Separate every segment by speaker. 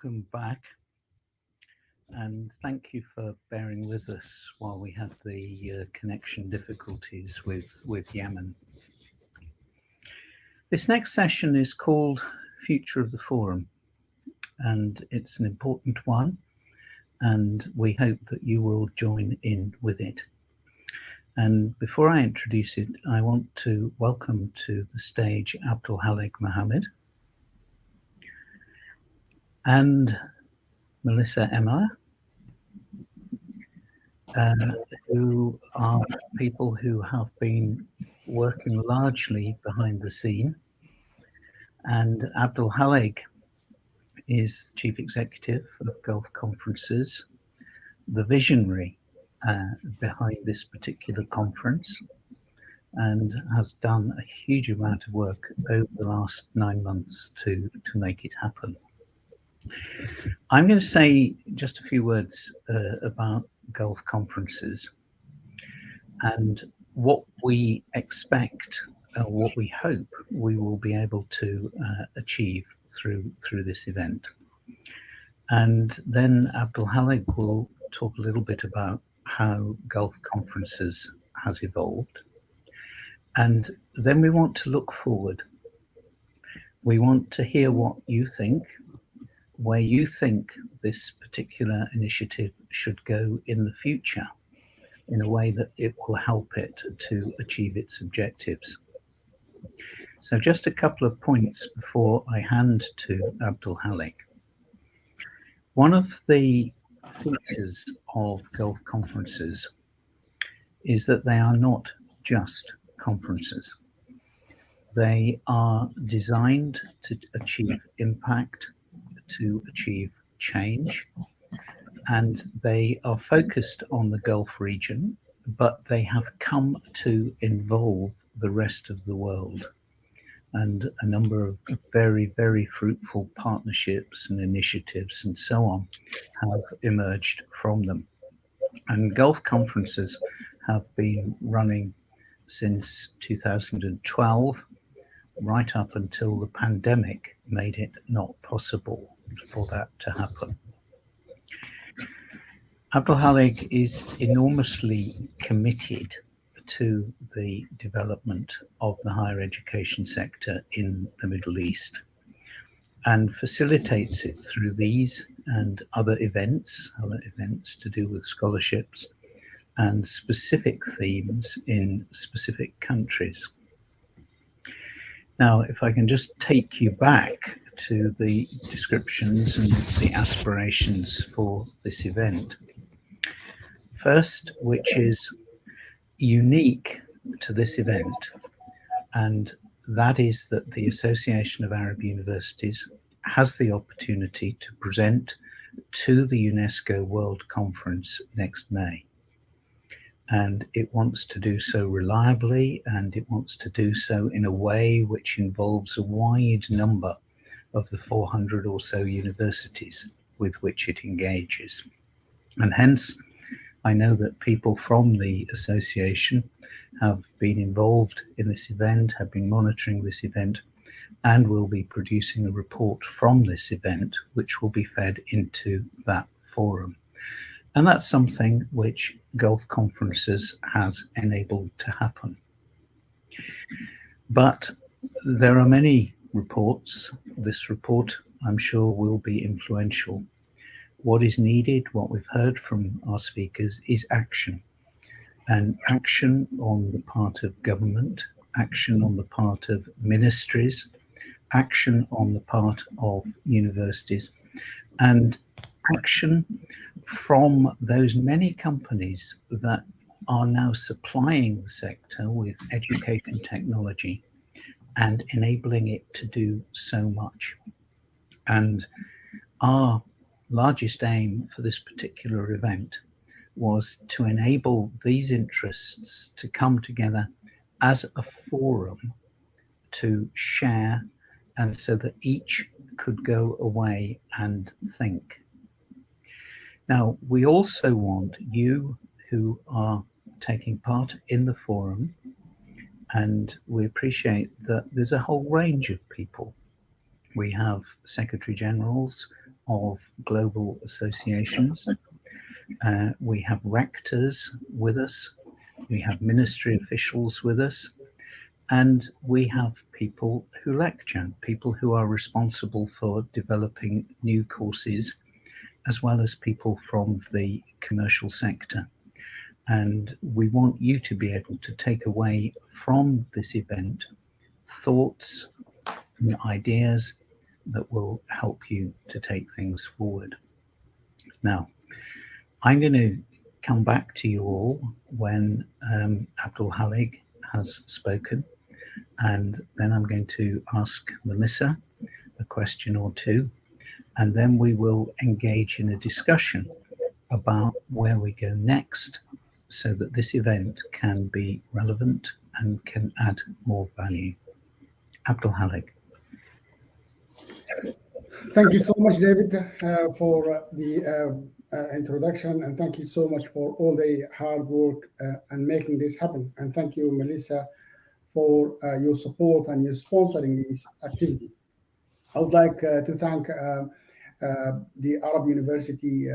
Speaker 1: welcome back, and thank you for bearing with us while we had the connection difficulties with Yemen. This next session is called Future of the Forum, and it's an important one, and we hope that you will join in with it. And before I introduce it, I want to welcome to the stage Abdul Halik Mohammed and Melissa Emma, who are people who have been working largely behind the scene. And Abdul Halik is Chief Executive of Gulf Conferences, the visionary behind this particular conference, and has done a huge amount of work over the last 9 months to make it happen. I'm going to say just a few words about Gulf Conferences and what we expect, what we hope we will be able to achieve through this event. And then Abdul Halik will talk a little bit about how Gulf Conferences has evolved. And then we want to look forward. We want to hear what you think, where you think this particular initiative should go in the future, in a way that it will help it to achieve its objectives. So just a couple of points before I hand to Abdul Halik. One of the features of Gulf Conferences is that they are not just conferences. They are designed to achieve impact, to achieve change, and they are focused on the Gulf region, but they have come to involve the rest of the world, and a number of very, very fruitful partnerships and initiatives and so on have emerged from them. And Gulf Conferences have been running since 2012, right up until the pandemic made it not possible for that to happen. Abdul Halik is enormously committed to the development of the higher education sector in the Middle East and facilitates it through these and other events to do with scholarships and specific themes in specific countries. Now, if I can just take you back to the descriptions and the aspirations for this event. First, which is unique to this event, and that is that the Association of Arab Universities has the opportunity to present to the UNESCO World Conference next May. And it wants to do so reliably, and it wants to do so in a way which involves a wide number of the 400 or so universities with which it engages. And hence, I know that people from the association have been involved in this event, have been monitoring this event, and will be producing a report from this event, which will be fed into that forum. And that's something which Gulf Conferences has enabled to happen. But there are many reports. This report, I'm sure, will be influential. What is needed, what we've heard from our speakers, is action. And action on the part of government, action on the part of ministries, action on the part of universities, and action from those many companies that are now supplying the sector with education technology and enabling it to do so much. And our largest aim for this particular event was to enable these interests to come together as a forum to share, and so that each could go away and think. Now, we also want you who are taking part in the forum, and we appreciate that there's a whole range of people. We have secretary generals of global associations. We have rectors with us, we have ministry officials with us, and we have people who lecture, people who are responsible for developing new courses, as well as people from the commercial sector. And we want you to be able to take away from this event thoughts and ideas that will help you to take things forward. Now, I'm going to come back to you all when Abdul Halig has spoken, and then I'm going to ask Melissa a question or two, and then we will engage in a discussion about where we go next so that this event can be relevant and can add more value. Abdul Halig.
Speaker 2: Thank you so much, David, for the introduction, and thank you so much for all the hard work and making this happen. And thank you, Melissa, for your support and your sponsoring this activity. I would like to thank the Arab University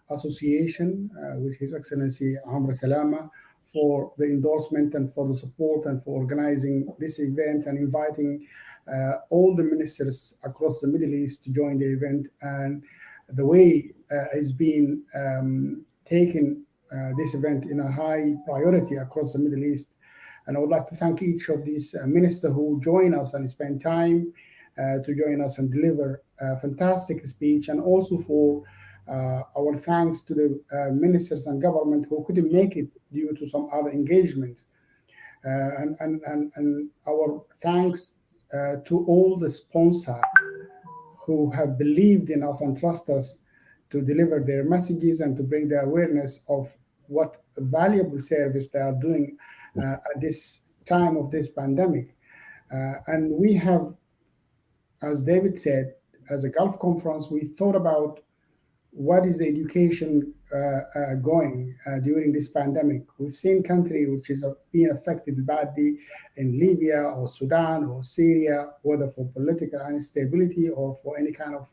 Speaker 2: Association with His Excellency Amr Salama for the endorsement and for the support and for organizing this event and inviting all the ministers across the Middle East to join the event. And the way it's been taken this event in a high priority across the Middle East. And I would like to thank each of these ministers who join us and spend time to join us and deliver a fantastic speech, and also for our thanks to the ministers and government who couldn't make it due to some other engagement. And our thanks to all the sponsors who have believed in us and trust us to deliver their messages and to bring the awareness of what a valuable service they are doing at this time of this pandemic. And we have, as David said, as a Gulf conference, we thought about what is the education going during this pandemic. We've seen countries which is being affected badly in Libya or Sudan or Syria, whether for political instability or for any kind of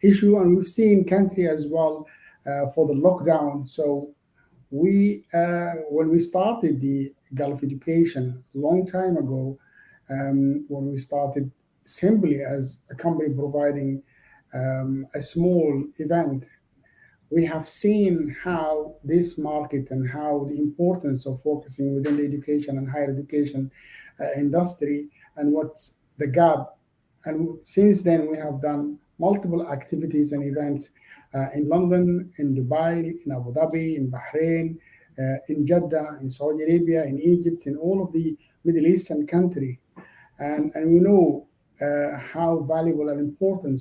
Speaker 2: issue. And we've seen countries as well for the lockdown. So we, when we started the Gulf education a long time ago, when we started simply as a company providing a small event, we have seen how this market and how the importance of focusing within the education and higher education industry and what's the gap. And since then, we have done multiple activities and events in London, in Dubai, in Abu Dhabi, in Bahrain, in Jeddah, in Saudi Arabia, in Egypt, in all of the Middle Eastern countries. And we know how valuable and important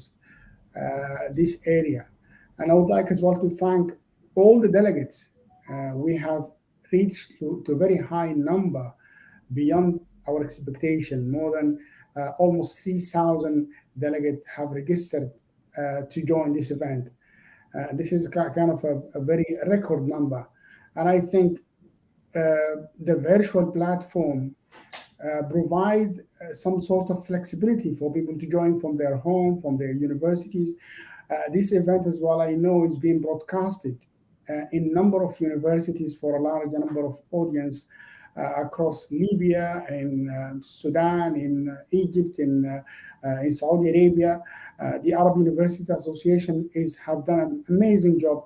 Speaker 2: this area. And I would like as well to thank all the delegates. We have reached to a very high number beyond our expectation. More than almost 3,000 delegates have registered to join this event. This is kind of a very record number. And I think the virtual platform provide some sort of flexibility for people to join from their home, from their universities. This event as well, I know, is being broadcasted in number of universities for a large number of audience across Libya, in Sudan, in Egypt, in Saudi Arabia. The Arab University Association have done an amazing job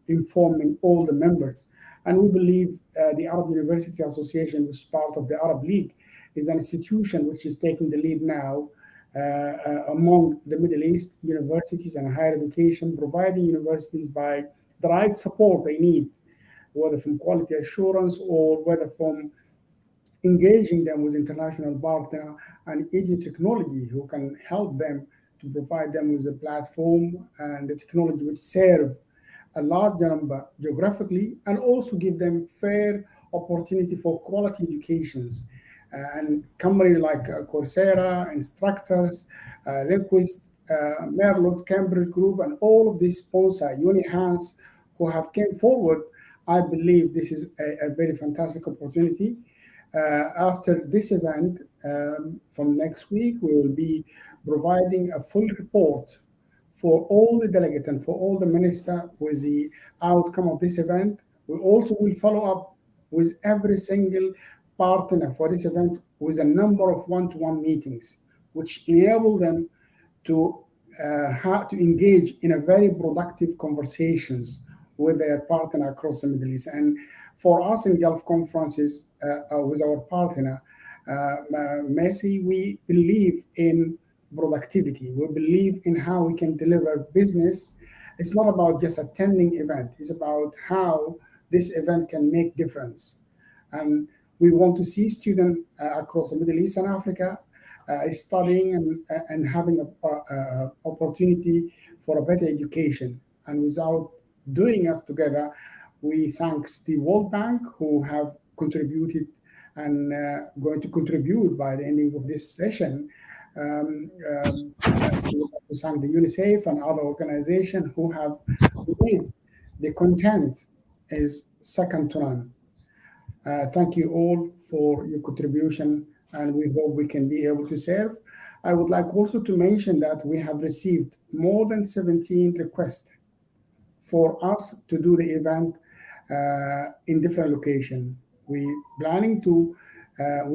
Speaker 2: informing all the members. And we believe the Arab University Association, which is part of the Arab League, is an institution which is taking the lead now among the Middle East universities and higher education, providing universities by the right support they need, whether from quality assurance or whether from engaging them with international partner and edu technology who can help them to provide them with a platform and the technology which serve a large number geographically and also give them fair opportunity for quality educations. And companies like Coursera, Instructors, Linguist, Merlot, Cambridge Group, and all of these sponsors, Unihans, who have came forward, I believe this is a very fantastic opportunity. After this event, from next week, we will be providing a full report for all the delegates and for all the ministers with the outcome of this event. We also will follow up with every single partner for this event with a number of one-to-one meetings, which enable them to engage in a very productive conversations with their partner across the Middle East. And for us in Gulf conferences with our partner, Mercy, we believe in productivity. We believe in how we can deliver business. It's not about just attending event. It's about how this event can make difference. And we want to see students across the Middle East and Africa studying and having an opportunity for a better education. And without doing us together, we thank the World Bank, who have contributed and going to contribute by the ending of this session. To thank the UNICEF and other organizations who have made the content is second to none. Thank you all for your contribution, and we hope we can be able to serve. I would like also to mention that we have received more than 17 requests for us to do the event in different locations. We're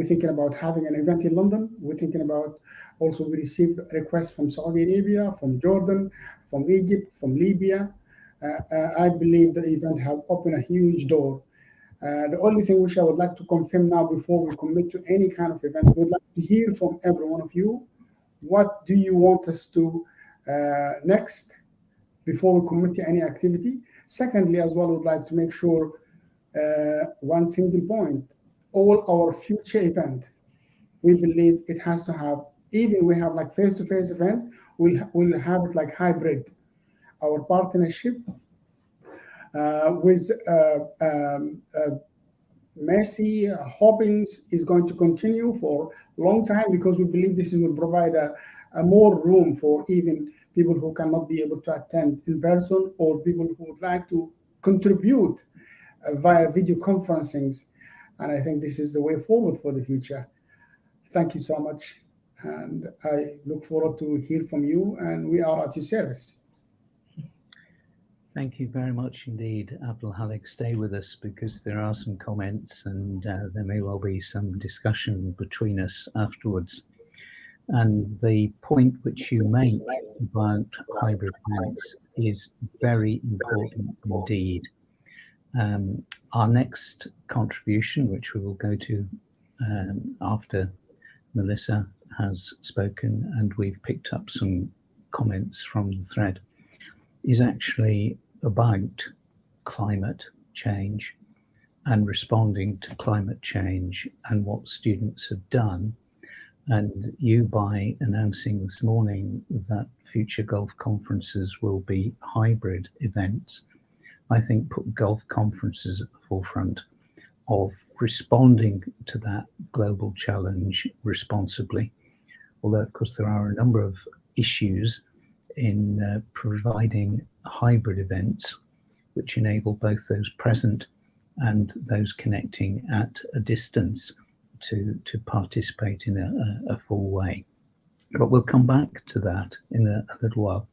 Speaker 2: thinking about having an event in London. We're thinking about also we received requests from Saudi Arabia, from Jordan, from Egypt, from Libya. I believe the event have opened a huge door. The only thing which I would like to confirm now before we commit to any kind of event, we would like to hear from every one of you. What do you want us to next before we commit to any activity? Secondly, as well, we would like to make sure one single point, all our future event, we believe it has to have, even we have like face-to-face event, we'll have it like hybrid. Our partnership with Mercy Hobbins is going to continue for a long time, because we believe this will provide a more room for even people who cannot be able to attend in person, or people who would like to contribute via video conferencing. And I think this is the way forward for the future. Thank you so much. And I look forward to hear from you, and we are at your service.
Speaker 1: Thank you very much indeed, Abdul Halik. Stay with us, because there are some comments and there may well be some discussion between us afterwards. And the point which you make about hybrid events is very important indeed. Our next contribution, which we will go to after Melissa has spoken and we've picked up some comments from the thread, is actually about climate change and responding to climate change and what students have done. And you, by announcing this morning that future Gulf conferences will be hybrid events, I think put Gulf conferences at the forefront of responding to that global challenge responsibly. Although, of course, there are a number of issues in providing hybrid events which enable both those present and those connecting at a distance to participate in a full way. But we'll come back to that in a little while.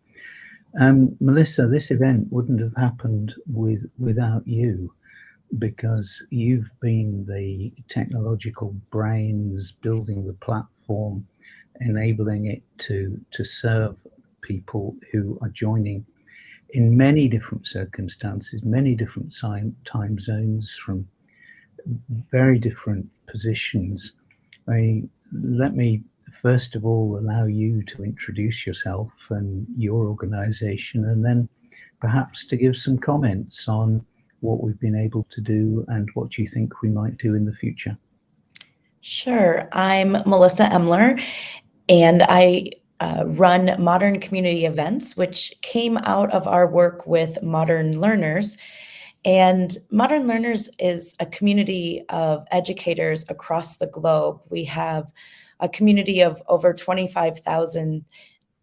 Speaker 1: Melissa, this event wouldn't have happened without you, because you've been the technological brains building the platform, enabling it to serve people who are joining in many different circumstances, many different time zones, from very different positions. Let me first of all allow you to introduce yourself and your organization, and then perhaps to give some comments on what we've been able to do and what you think we might do in the future.
Speaker 3: Sure. I'm Melissa Emler, and I run Modern Community Events, which came out of our work with Modern Learners. And Modern Learners is a community of educators across the globe. We have a community of over 25,000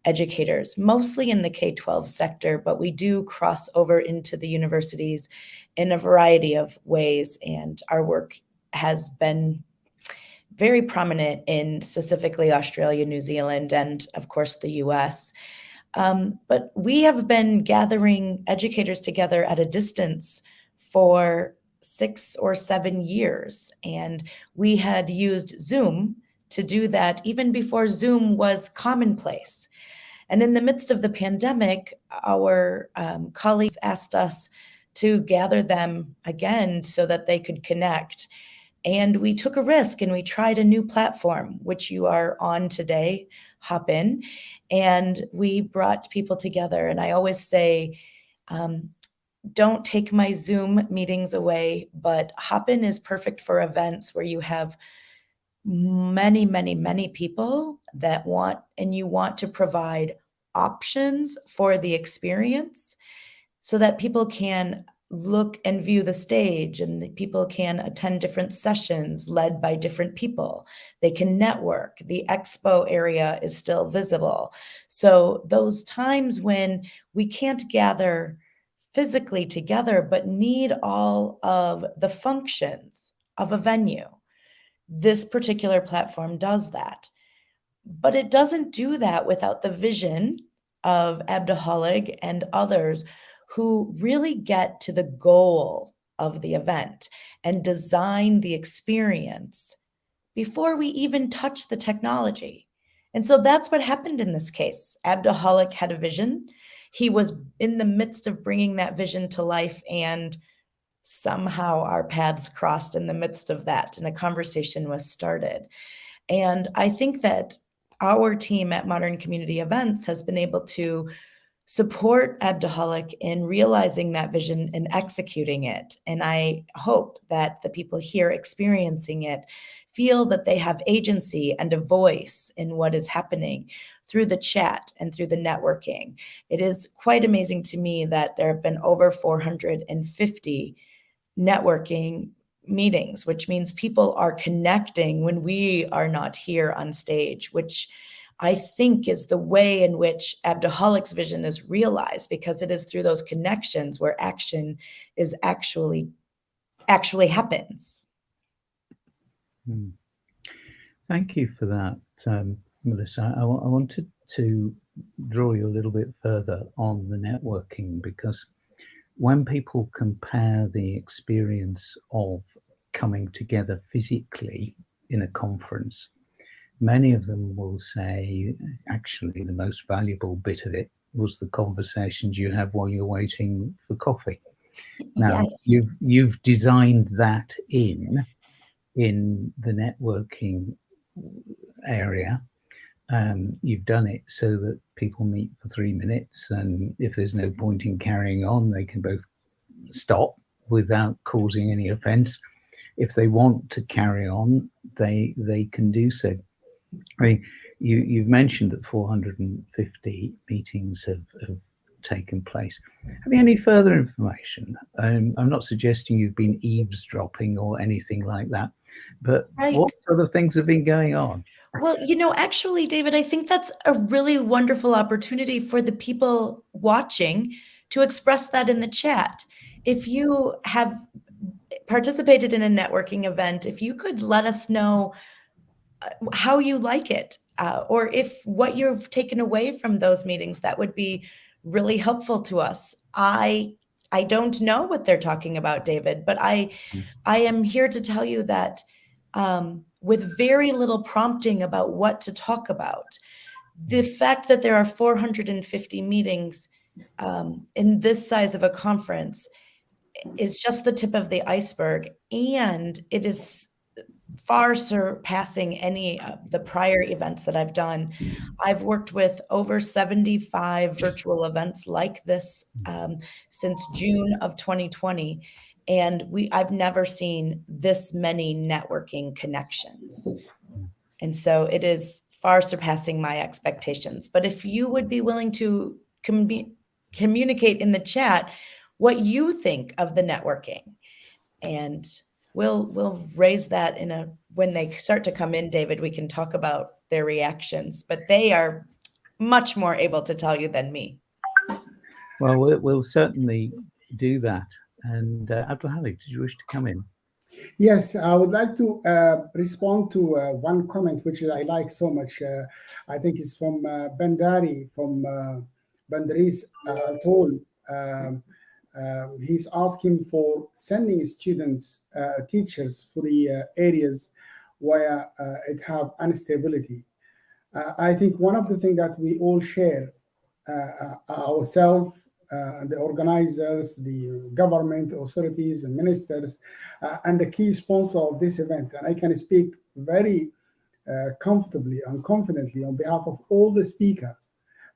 Speaker 3: educators, mostly in the K-12 sector, but we do cross over into the universities in a variety of ways. And our work has been very prominent in specifically Australia, New Zealand, and of course the US. But we have been gathering educators together at a distance for 6 or 7 years. And we had used Zoom to do that even before Zoom was commonplace. And in the midst of the pandemic, our colleagues asked us to gather them again so that they could connect. And we took a risk and we tried a new platform, which you are on today, Hopin. And we brought people together. And I always say, don't take my Zoom meetings away, but Hopin is perfect for events where you have many, many, many people that want, and you want to provide options for the experience so that people can look and view the stage, and people can attend different sessions led by different people. They can network. The expo area is still visible. So those times when we can't gather physically together, but need all of the functions of a venue, this particular platform does that. But it doesn't do that without the vision of Abduhalig and others who really get to the goal of the event and design the experience before we even touch the technology. And so that's what happened in this case. Abduhalig had a vision. He was in the midst of bringing that vision to life, and somehow our paths crossed in the midst of that, and a conversation was started. And I think that our team at Modern Community Events has been able to support Abduhalig in realizing that vision and executing it. And I hope that the people here experiencing it feel that they have agency and a voice in what is happening through the chat and through the networking. It is quite amazing to me that there have been over 450 networking meetings, which means people are connecting when we are not here on stage, which I think is the way in which Abduhalig's vision is realized, because it is through those connections where action is actually happens.
Speaker 1: Thank you for that, Melissa. I wanted to draw you a little bit further on the networking, because when people compare the experience of coming together physically in a conference, many of them will say, actually, the most valuable bit of it was the conversations you have while you're waiting for coffee. Now,
Speaker 3: Yes.
Speaker 1: you've designed that in the networking area. You've done it so that people meet for 3 minutes, and if there's no point in carrying on, they can both stop without causing any offense. If they want to carry on, they can do so. I mean, you've mentioned that 450 meetings have taken place. Have you any further information? I'm not suggesting you've been eavesdropping or anything like that, but what sort of things have been going on?
Speaker 3: Well, actually, David, I think that's a really wonderful opportunity for the people watching to express that in the chat. If you have participated in a networking event, if you could let us know how you like it, or if what you've taken away from those meetings, that would be really helpful to us. I don't know what they're talking about, David, but I am here to tell you that with very little prompting about what to talk about, the fact that there are 450 meetings in this size of a conference is just the tip of the iceberg, and it is far surpassing any of the prior events that I've done. I've worked with over 75 virtual events like this since June of 2020, and I've never seen this many networking connections. And so it is far surpassing my expectations. But if you would be willing to communicate in the chat what you think of the networking, and we'll raise that when they start to come in, David, we can talk about their reactions, but they are much more able to tell you than me.
Speaker 1: Well, we'll certainly do that. And Abduhalig, did you wish to come in?
Speaker 2: Yes, I would like to respond to one comment which I like so much. I think it's from Bandari from Bandris told, he's asking for sending students, teachers for the areas where it have instability. I think one of the things that we all share, ourselves, the organizers, the government authorities and ministers, and the key sponsor of this event, and I can speak very comfortably and confidently on behalf of all the speakers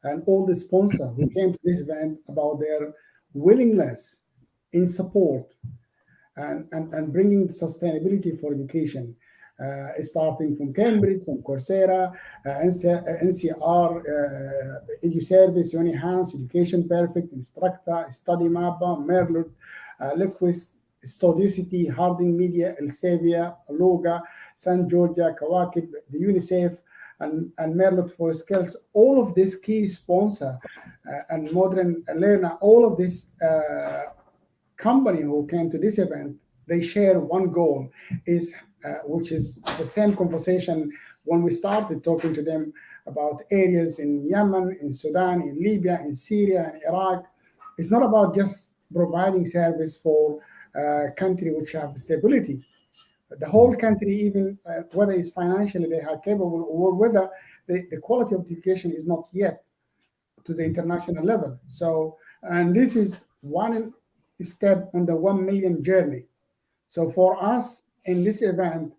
Speaker 2: and all the sponsors who came to this event about their willingness in support and bringing sustainability for education, starting from Cambridge, from Coursera, NCR, EduService, Unihance, Education Perfect, Instructa, Study Mappa, Merlot, Liquist, Studicity, Harding Media, Elsevier, Loga, San Georgia, Kawakib, the UNICEF, and Merlot for Skills. All of this key sponsor and Modern Learner, all of this company who came to this event, they share one goal, is which is the same conversation when we started talking to them about areas in Yemen, in Sudan, in Libya, in Syria, and Iraq. It's not about just providing service for a country which have stability. The whole country, even whether it's financially they are capable, or whether the quality of education is not yet to the international level. So, and this is one step on the 1 million journey. So for us in this event,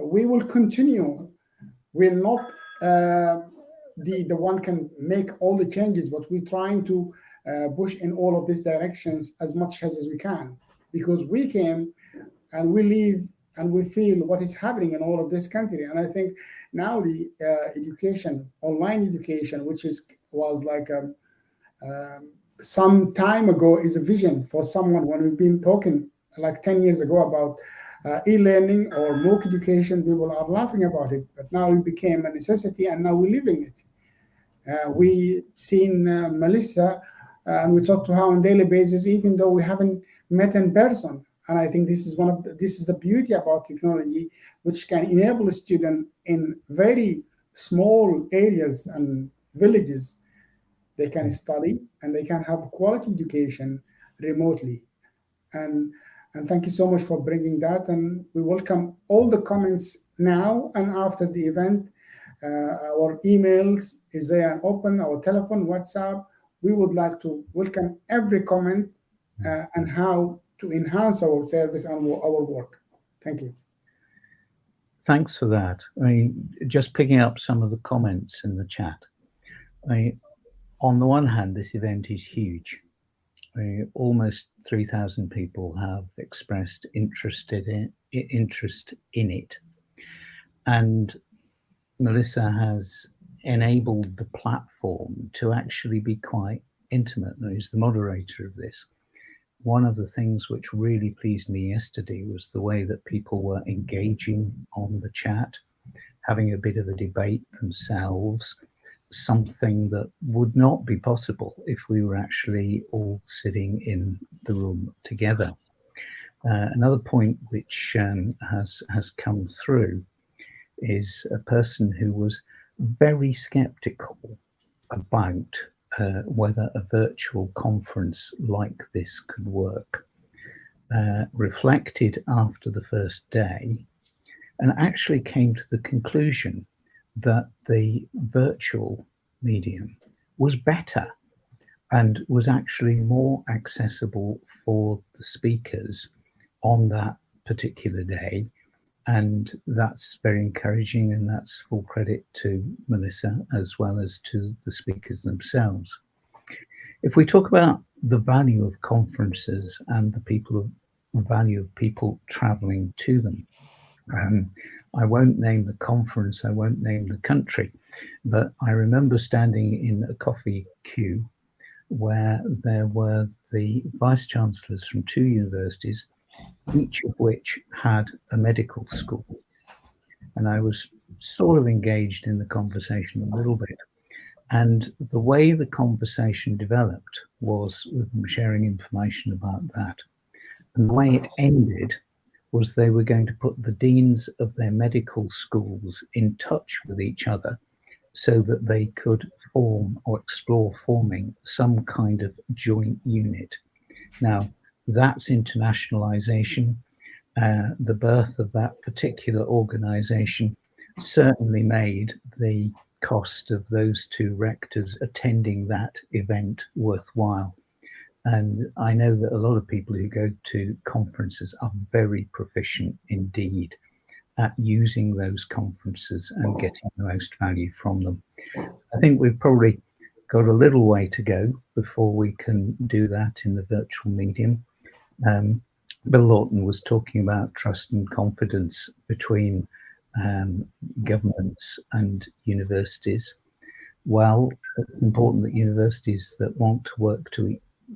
Speaker 2: we will continue. We're not the one can make all the changes, but we're trying to push in all of these directions as much as we can, because we came and we live and we feel what is happening in all of this country. And I think now the education, online education, which was like some time ago, is a vision for someone. When we've been talking like 10 years ago about e-learning or MOOC education, people are laughing about it, but now it became a necessity, and now we're living it. We seen Melissa, and we talk to her on a daily basis, even though we haven't met in person. And I think this is this is the beauty about technology, which can enable a student in very small areas and villages. They can study and they can have quality education remotely. And thank you so much for bringing that. And we welcome all the comments now and after the event. Our emails is there and open, our telephone, WhatsApp. We would like to welcome every comment and how to enhance our service and our work. Thank you.
Speaker 1: Thanks for that. I mean, just picking up some of the comments in the chat. On the one hand, this event is huge. Almost 3,000 people have expressed interest in it. And Melissa has enabled the platform to actually be quite intimate, and is the moderator of this. One of the things which really pleased me yesterday was the way that people were engaging on the chat, having a bit of a debate themselves, something that would not be possible if we were actually all sitting in the room together. Another point which has come through is a person who was very skeptical about whether a virtual conference like this could work, reflected after the first day, and actually came to the conclusion that the virtual medium was better and was actually more accessible for the speakers on that particular day. And that's very encouraging, and that's full credit to Melissa as well as to the speakers themselves. If we talk about the value of conferences and the value of people traveling to them, I won't name the conference, I won't name the country, but I remember standing in a coffee queue where there were the vice chancellors from 2 universities, each of which had a medical school. And I was sort of engaged in the conversation a little bit. And the way the conversation developed was with them sharing information about that. And the way it ended was they were going to put the deans of their medical schools in touch with each other so that they could form or explore forming some kind of joint unit. Now, that's internationalization. The birth of that particular organization certainly made the cost of those two rectors attending that event worthwhile. And I know that a lot of people who go to conferences are very proficient indeed at using those conferences and getting the most value from them. I think we've probably got a little way to go before we can do that in the virtual medium. Bill Lawton was talking about trust and confidence between governments and universities. Well, it's important that universities that want to work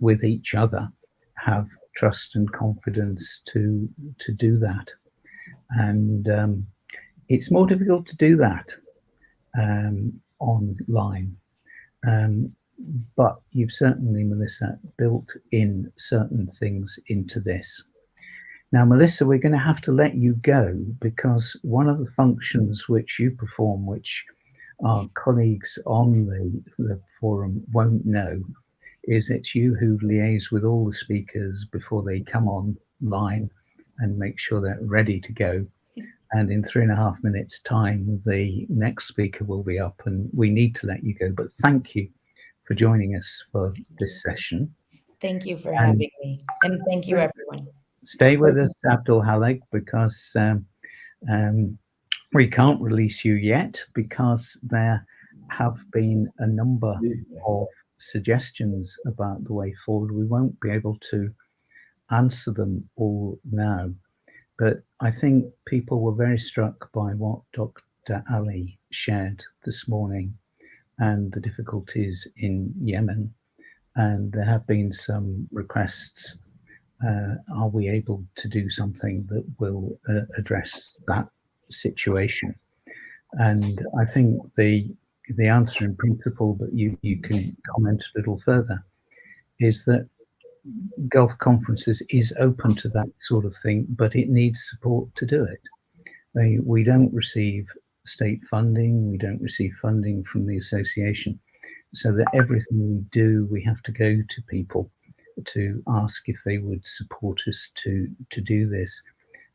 Speaker 1: with each other have trust and confidence to do that. And it's more difficult to do that online. But you've certainly, Melissa, built in certain things into this. Now, Melissa, we're going to have to let you go because one of the functions which you perform, which our colleagues on the forum won't know, is it's you who liaise with all the speakers before they come online and make sure they're ready to go. And in 3.5 minutes' time, the next speaker will be up and we need to let you go. But thank you for joining us for this session.
Speaker 3: Thank you for having me. And thank you, everyone.
Speaker 1: Stay with us, Abdul Halik, because we can't release you yet because there have been a number of suggestions about the way forward. We won't be able to answer them all now, but I think people were very struck by what Dr. Ali shared this morning and the difficulties in Yemen. And there have been some requests. Are we able to do something that will address that situation? And I think the answer in principle, but you can comment a little further, is that Gulf Conferences is open to that sort of thing, but it needs support to do it. We don't receive state funding, we don't receive funding from the association, so that everything we do, we have to go to people to ask if they would support us to do this.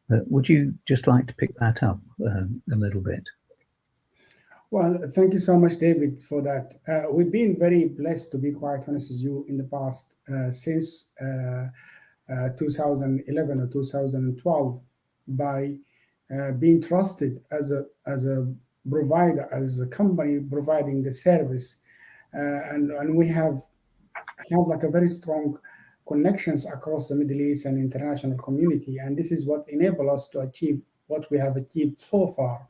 Speaker 1: Would you just like to pick that up a little bit?
Speaker 2: Well, thank you so much, David, for that. We've been very blessed, to be quite honest with you, in the past, since 2011 or 2012, by being trusted as a provider, as a company providing the service. And we have like a very strong connections across the Middle East and international community. And this is what enabled us to achieve what we have achieved so far.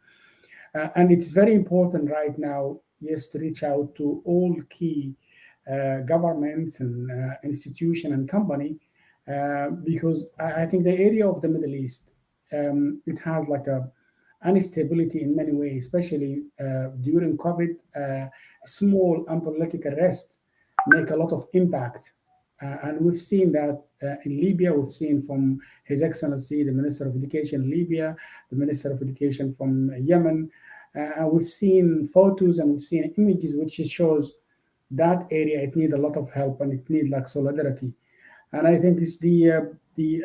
Speaker 2: And it's very important right now, yes, to reach out to all key governments and institution and company, because I think the area of the Middle East, it has like a instability in many ways, especially during COVID. Small unpolitical rest make a lot of impact. And we've seen that in Libya. We've seen from His Excellency, the Minister of Education in Libya, the Minister of Education from Yemen. We've seen photos and we've seen images which shows that area, it needs a lot of help and it needs like solidarity. And I think it's the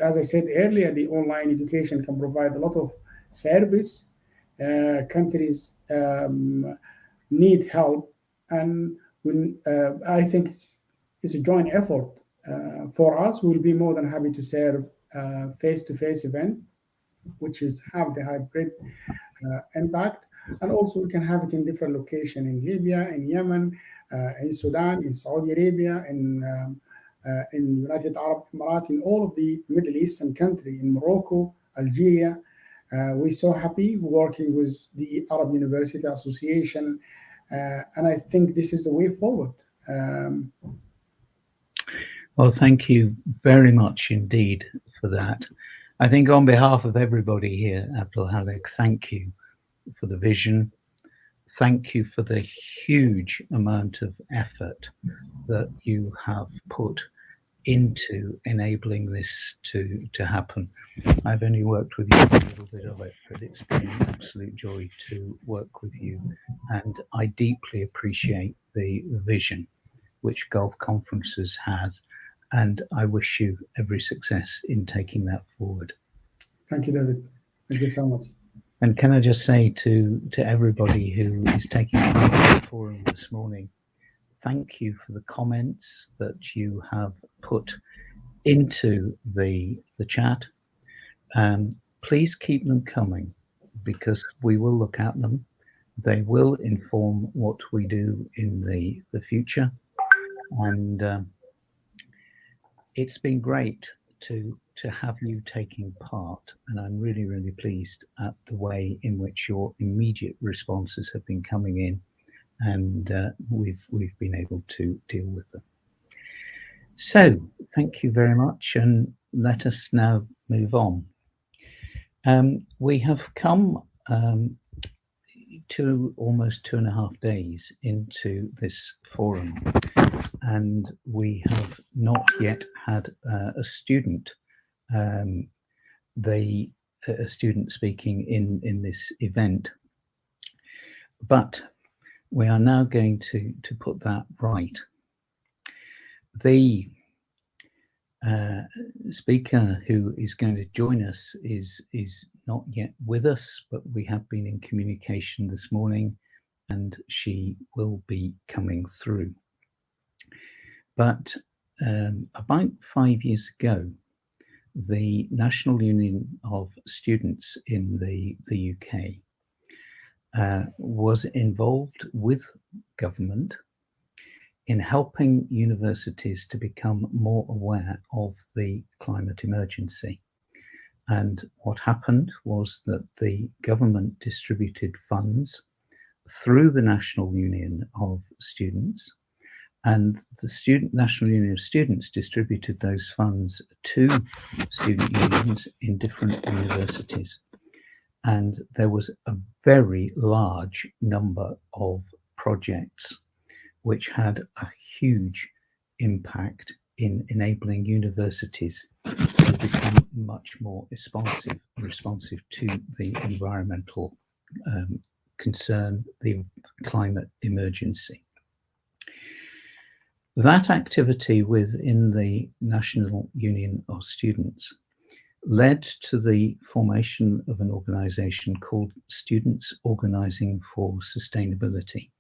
Speaker 2: as I said earlier, the online education can provide a lot of service. Countries need help, and when I think it's a joint effort. For us, we'll be more than happy to serve face-to-face event, which is have the hybrid impact, and also we can have it in different locations in Libya, in Yemen, in Sudan, in Saudi Arabia, in United Arab Emirates, in all of the Middle Eastern country, in Morocco, Algeria. We're so happy working with the Arab University Association, and I think this is the way forward.
Speaker 1: Well, thank you very much indeed for that. I think on behalf of everybody here, Abdul Halik, thank you for the vision. Thank you for the huge amount of effort that you have put into enabling this to happen. I've only worked with you a little bit of it, but it's been an absolute joy to work with you, and I deeply appreciate the vision which Gulf Conferences has, and I wish you every success in taking that forward.
Speaker 2: Thank you, David. Thank you so much.
Speaker 1: And can I just say to everybody who is taking part in the forum this morning, thank you for the comments that you have put into the chat. Please keep them coming, because we will look at them. They will inform what we do in the future. And it's been great to have you taking part, and I'm really, really pleased at the way in which your immediate responses have been coming in, and we've been able to deal with them. So thank you very much, and let us now move on. We have come to almost 2.5 days into this forum, and we have not yet had a student speaking in this event, but we are now going to put that right. The speaker who is going to join us is not yet with us, but we have been in communication this morning, and she will be coming through. But about 5 years ago, the National Union of Students in the UK was involved with government in helping universities to become more aware of the climate emergency. And what happened was that the government distributed funds through the National Union of Students, and the National Union of Students distributed those funds to student unions in different universities. And there was a very large number of projects which had a huge impact in enabling universities to become much more responsive to the environmental concern, the climate emergency. That activity within the National Union of Students led to the formation of an organization called Students Organizing for Sustainability.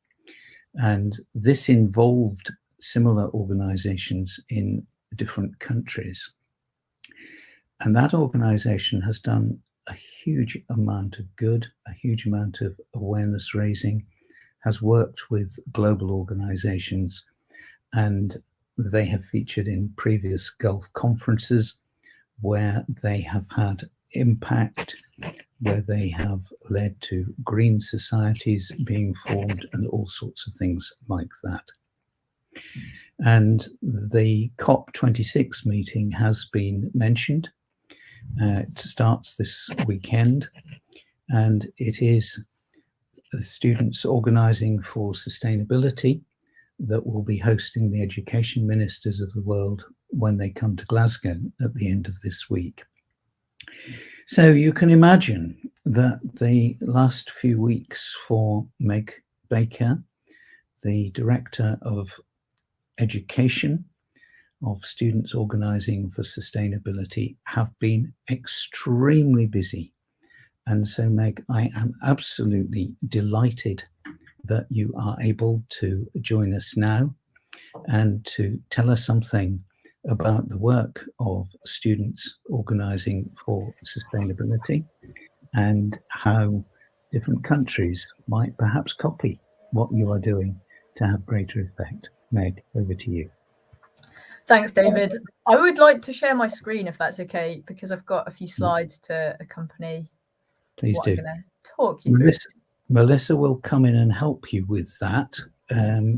Speaker 1: And this involved similar organizations in different countries. And that organization has done a huge amount of good, a huge amount of awareness raising, has worked with global organizations, and they have featured in previous Gulf conferences where they have had impact, where they have led to green societies being formed and all sorts of things like that. And the COP26 meeting has been mentioned. It starts this weekend, and it is the Students Organizing for Sustainability that will be hosting the education ministers of the world when they come to Glasgow at the end of this week. So you can imagine that the last few weeks for Meg Baker, the Director of Education of Students Organising for Sustainability, have been extremely busy. And so, Meg, I am absolutely delighted that you are able to join us now and to tell us something about the work of Students Organising for Sustainability and how different countries might perhaps copy what you are doing to have greater effect. Meg, over to you.
Speaker 4: Thanks, David. I would like to share my screen if that's okay, because I've got a few slides to accompany.
Speaker 1: Please do.
Speaker 4: I'm going to talk you through.
Speaker 1: Melissa will come in and help you with that,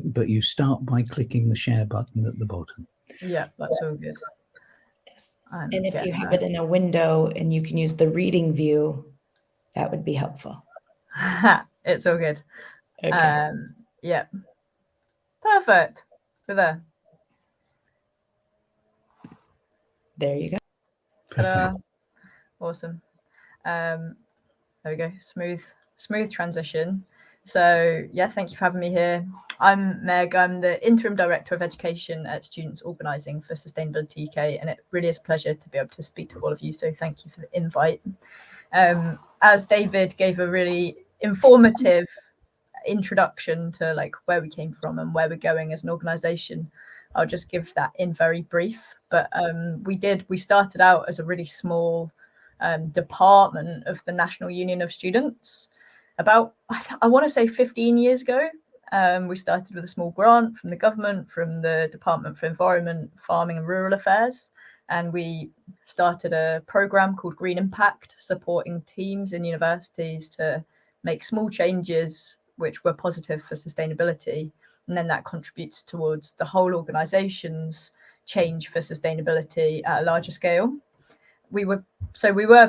Speaker 1: but you start by clicking the share button at the bottom.
Speaker 4: Yeah, that's all good.
Speaker 3: Yes. And if you have it in a window and you can use the reading view, that would be helpful.
Speaker 4: It's all good.
Speaker 3: Okay.
Speaker 4: Yeah. Perfect. We're there.
Speaker 3: There you go.
Speaker 1: Perfect.
Speaker 4: Awesome. There we go. Smooth transition. So yeah, thank you for having me here. I'm Meg. I'm the Interim Director of Education at Students Organising for Sustainability UK, and it really is a pleasure to be able to speak to all of you. So thank you for the invite. As David gave a really informative introduction to like where we came from and where we're going as an organisation, I'll just give that in very brief. But we started out as a really small department of the National Union of Students about, I want to say 15 years ago. We started with a small grant from the government, from the Department for Environment, Farming and Rural Affairs. And we started a program called Green Impact, supporting teams in universities to make small changes which were positive for sustainability. And then that contributes towards the whole organization's change for sustainability at a larger scale. We were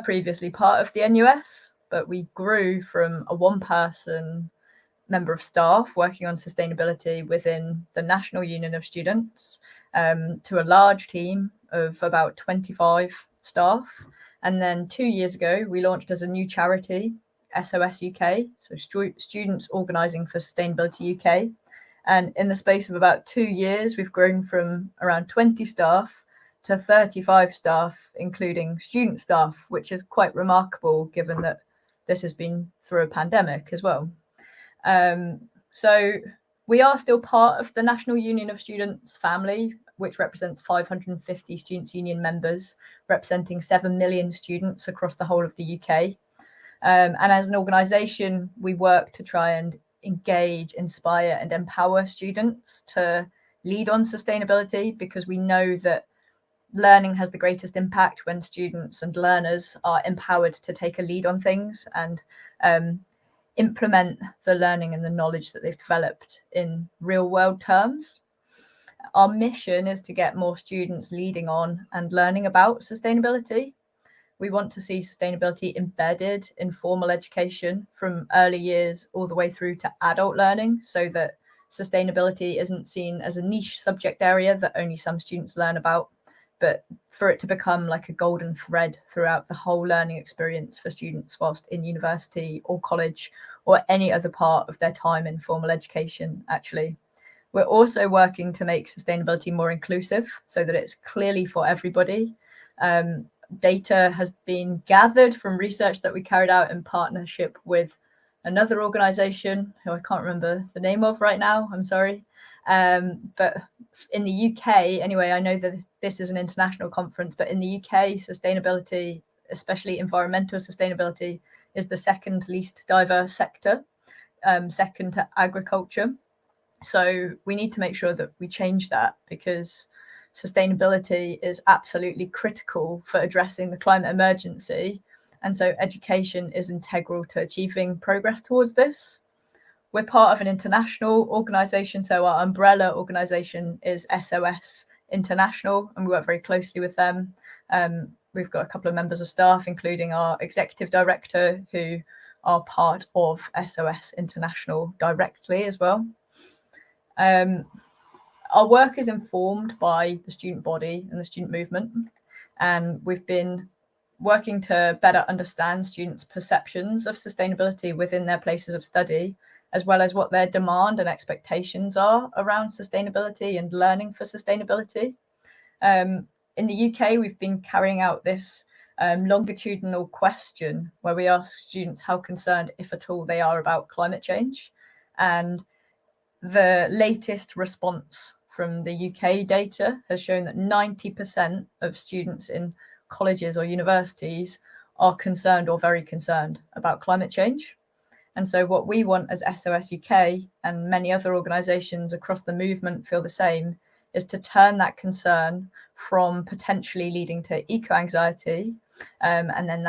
Speaker 4: previously part of the NUS, but we grew from a one-person member of staff working on sustainability within the National Union of Students to a large team of about 25 staff. And then 2 years ago, we launched as a new charity, SOS UK, so Students Organising for Sustainability UK. And in the space of about 2 years, we've grown from around 20 staff to 35 staff, including student staff, which is quite remarkable given that this has been through a pandemic as well. So we are still part of the National Union of Students family, which represents 550 Students' Union members, representing 7 million students across the whole of the UK. And as an organisation, we work to try and engage, inspire and empower students to lead on sustainability, because we know that learning has the greatest impact when students and learners are empowered to take a lead on things and implement the learning and the knowledge that they've developed in real world terms. Our mission is to get more students leading on and learning about sustainability. We want to see sustainability embedded in formal education from early years all the way through to adult learning, so that sustainability isn't seen as a niche subject area that only some students learn about, but for it to become like a golden thread throughout the whole learning experience for students whilst in university or college or any other part of their time in formal education, actually. We're also working to make sustainability more inclusive so that it's clearly for everybody. Data has been gathered from research that we carried out in partnership with another organisation who I can't remember the name of right now, I'm sorry. But in the UK, anyway, I know that this is an international conference, but in the UK, sustainability, especially environmental sustainability, is the second least diverse sector, second to agriculture. So we need to make sure that we change that, because sustainability is absolutely critical for addressing the climate emergency. And so education is integral to achieving progress towards this. We're part of an international organisation, so our umbrella organisation is SOS International, and we work very closely with them. We've got a couple of members of staff, including our executive director, who are part of SOS International directly as well. Our work is informed by the student body and the student movement, and we've been working to better understand students' perceptions of sustainability within their places of study, as well as what their demand and expectations are around sustainability and learning for sustainability. In the UK, we've been carrying out this longitudinal question where we ask students how concerned, if at all, they are about climate change. And the latest response from the UK data has shown that 90% of students in colleges or universities are concerned or very concerned about climate change. And so what we want as SOS UK, and many other organisations across the movement feel the same, is to turn that concern from potentially leading to eco-anxiety, and then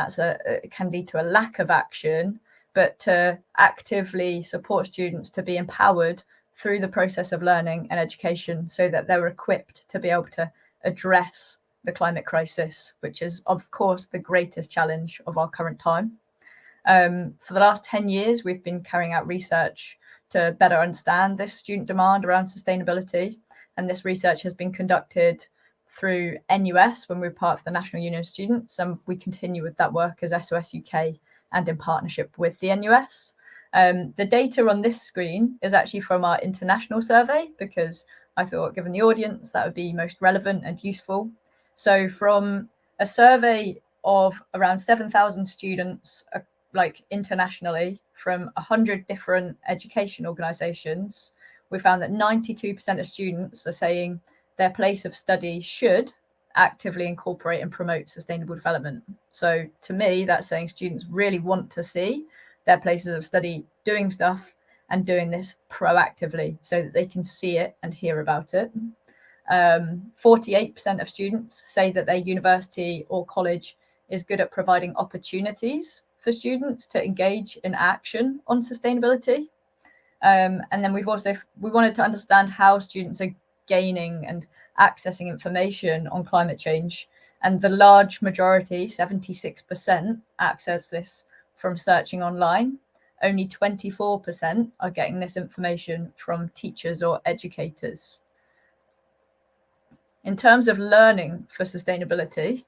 Speaker 4: it can lead to a lack of action, but to actively support students to be empowered through the process of learning and education, so that they're equipped to be able to address the climate crisis, which is, of course, the greatest challenge of our current time. For the last 10 years, we've been carrying out research to better understand this student demand around sustainability. And this research has been conducted through NUS when we're part of the National Union of Students, and we continue with that work as SOS UK and in partnership with the NUS. The data on this screen is actually from our international survey, because I thought, given the audience, that would be most relevant and useful. So from a survey of around 7,000 students, like internationally, from 100 different education organisations, we found that 92% of students are saying their place of study should actively incorporate and promote sustainable development. So to me, that's saying students really want to see their places of study doing stuff and doing this proactively so that they can see it and hear about it. 48% of students say that their university or college is good at providing opportunities for students to engage in action on sustainability. And then we wanted to understand how students are gaining and accessing information on climate change. And the large majority, 76%, access this from searching online. Only 24% are getting this information from teachers or educators. In terms of learning for sustainability,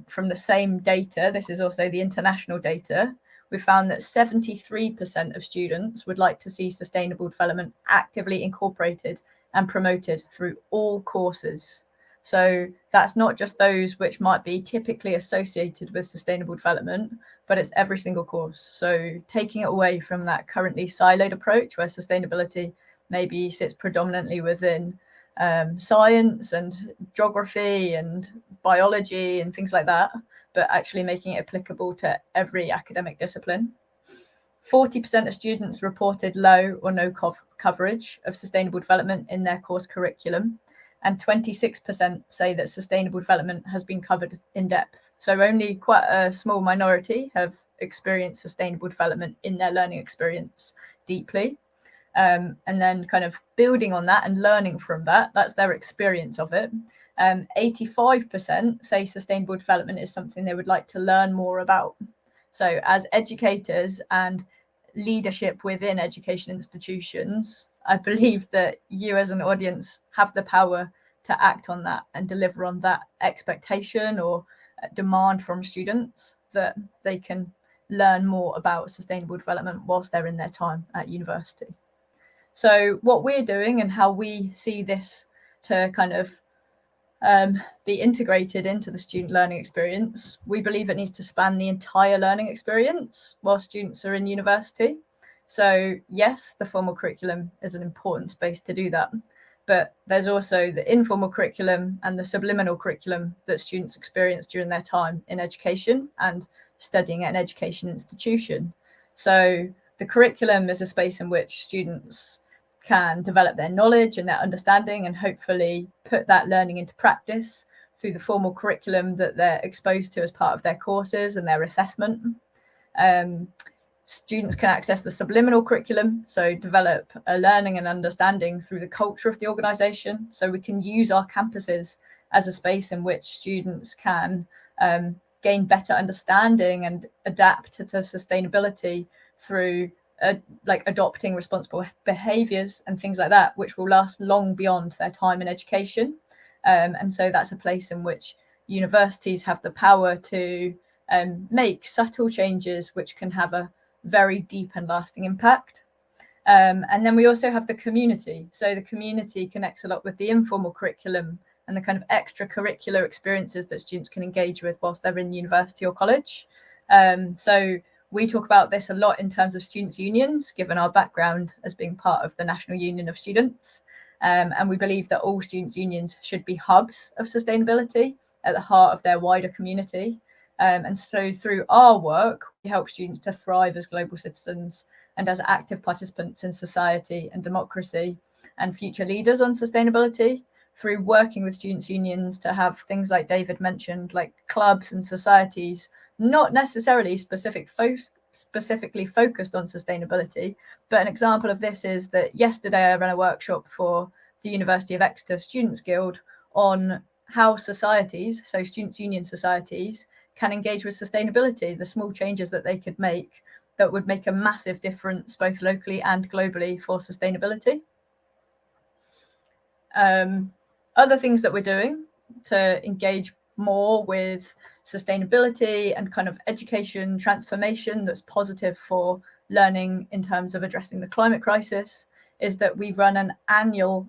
Speaker 4: from the same data, this is also the international data, we found that 73% of students would like to see sustainable development actively incorporated and promoted through all courses. So that's not just those which might be typically associated with sustainable development, but it's every single course. So taking it away from that currently siloed approach where sustainability maybe sits predominantly within science and geography and biology and things like that, but actually making it applicable to every academic discipline. 40% of students reported low or no coverage of sustainable development in their course curriculum, and 26% say that sustainable development has been covered in depth. So only quite a small minority have experienced sustainable development in their learning experience deeply. And then kind of building on that and learning from that, that's their experience of it. 85% say sustainable development is something they would like to learn more about. So as educators and leadership within education institutions, I believe that you as an audience have the power to act on that and deliver on that expectation or demand from students that they can learn more about sustainable development whilst they're in their time at university. So what we're doing and how we see this to kind of be integrated into the student learning experience, we believe it needs to span the entire learning experience while students are in university. So yes, the formal curriculum is an important space to do that, but there's also the informal curriculum and the subliminal curriculum that students experience during their time in education and studying at an education institution. So the curriculum is a space in which students can develop their knowledge and their understanding and hopefully put that learning into practice through the formal curriculum that they're exposed to as part of their courses and their assessment. Students can access the subliminal curriculum, so develop a learning and understanding through the culture of the organisation. So we can use our campuses as a space in which students can gain better understanding and adapt to sustainability through like adopting responsible behaviours and things like that, which will last long beyond their time in education. And so that's a place in which universities have the power to make subtle changes which can have a very deep and lasting impact. And then we also have the community. So the community connects a lot with the informal curriculum and the kind of extracurricular experiences that students can engage with whilst they're in university or college. So we talk about this a lot in terms of students' unions, given our background as being part of the National Union of Students. And we believe that all students' unions should be hubs of sustainability at the heart of their wider community. And so through our work, we help students to thrive as global citizens and as active participants in society and democracy and future leaders on sustainability through working with students' unions to have things like David mentioned, like clubs and societies, not necessarily specifically focused on sustainability. But an example of this is that yesterday I ran a workshop for the University of Exeter Students' Guild on how societies, so students' union societies, can engage with sustainability, the small changes that they could make that would make a massive difference both locally and globally for sustainability. Other things that we're doing to engage more with sustainability and kind of education transformation that's positive for learning in terms of addressing the climate crisis is that we run an annual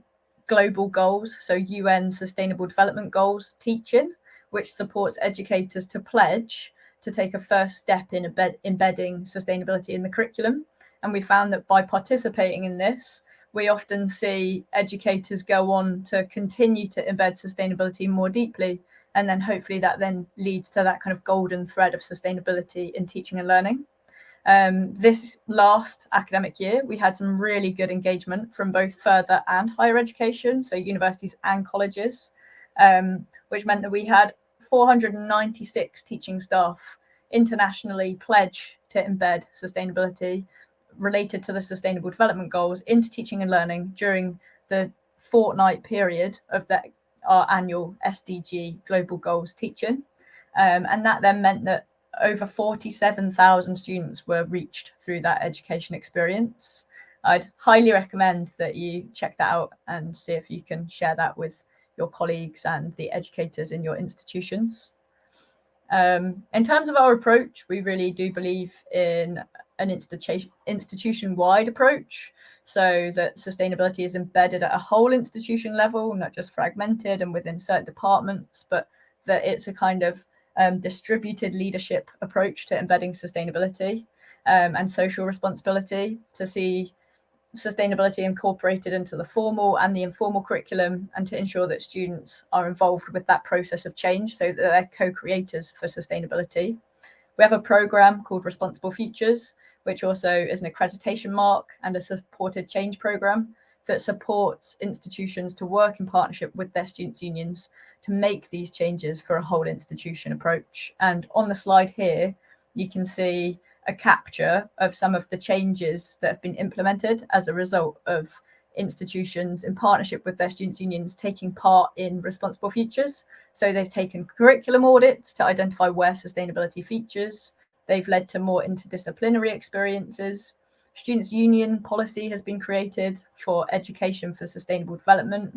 Speaker 4: global goals, so UN Sustainable Development Goals teaching, which supports educators to pledge to take a first step in embedding sustainability in the curriculum. And we found that by participating in this, we often see educators go on to continue to embed sustainability more deeply. And then hopefully that then leads to that kind of golden thread of sustainability in teaching and learning. This last academic year, we had some really good engagement from both further and higher education, so universities and colleges, which meant that we had 496 teaching staff internationally pledge to embed sustainability related to the Sustainable Development Goals into teaching and learning during the fortnight period of our annual SDG Global Goals teaching. And that then meant that over 47,000 students were reached through that education experience. I'd highly recommend that you check that out and see if you can share that with your colleagues and the educators in your institutions. In terms of our approach, we really do believe in an institution-wide approach, so that sustainability is embedded at a whole institution level, not just fragmented and within certain departments, but that it's a kind of distributed leadership approach to embedding sustainability and social responsibility, to see sustainability incorporated into the formal and the informal curriculum, and to ensure that students are involved with that process of change so that they're co-creators for sustainability. We have a program called Responsible Futures, which also is an accreditation mark and a supported change program that supports institutions to work in partnership with their students' unions to make these changes for a whole institution approach. And on the slide here, you can see a capture of some of the changes that have been implemented as a result of institutions in partnership with their students' unions taking part in Responsible Futures. So they've taken curriculum audits to identify where sustainability features. They've led to more interdisciplinary experiences. Students' union policy has been created for education for sustainable development.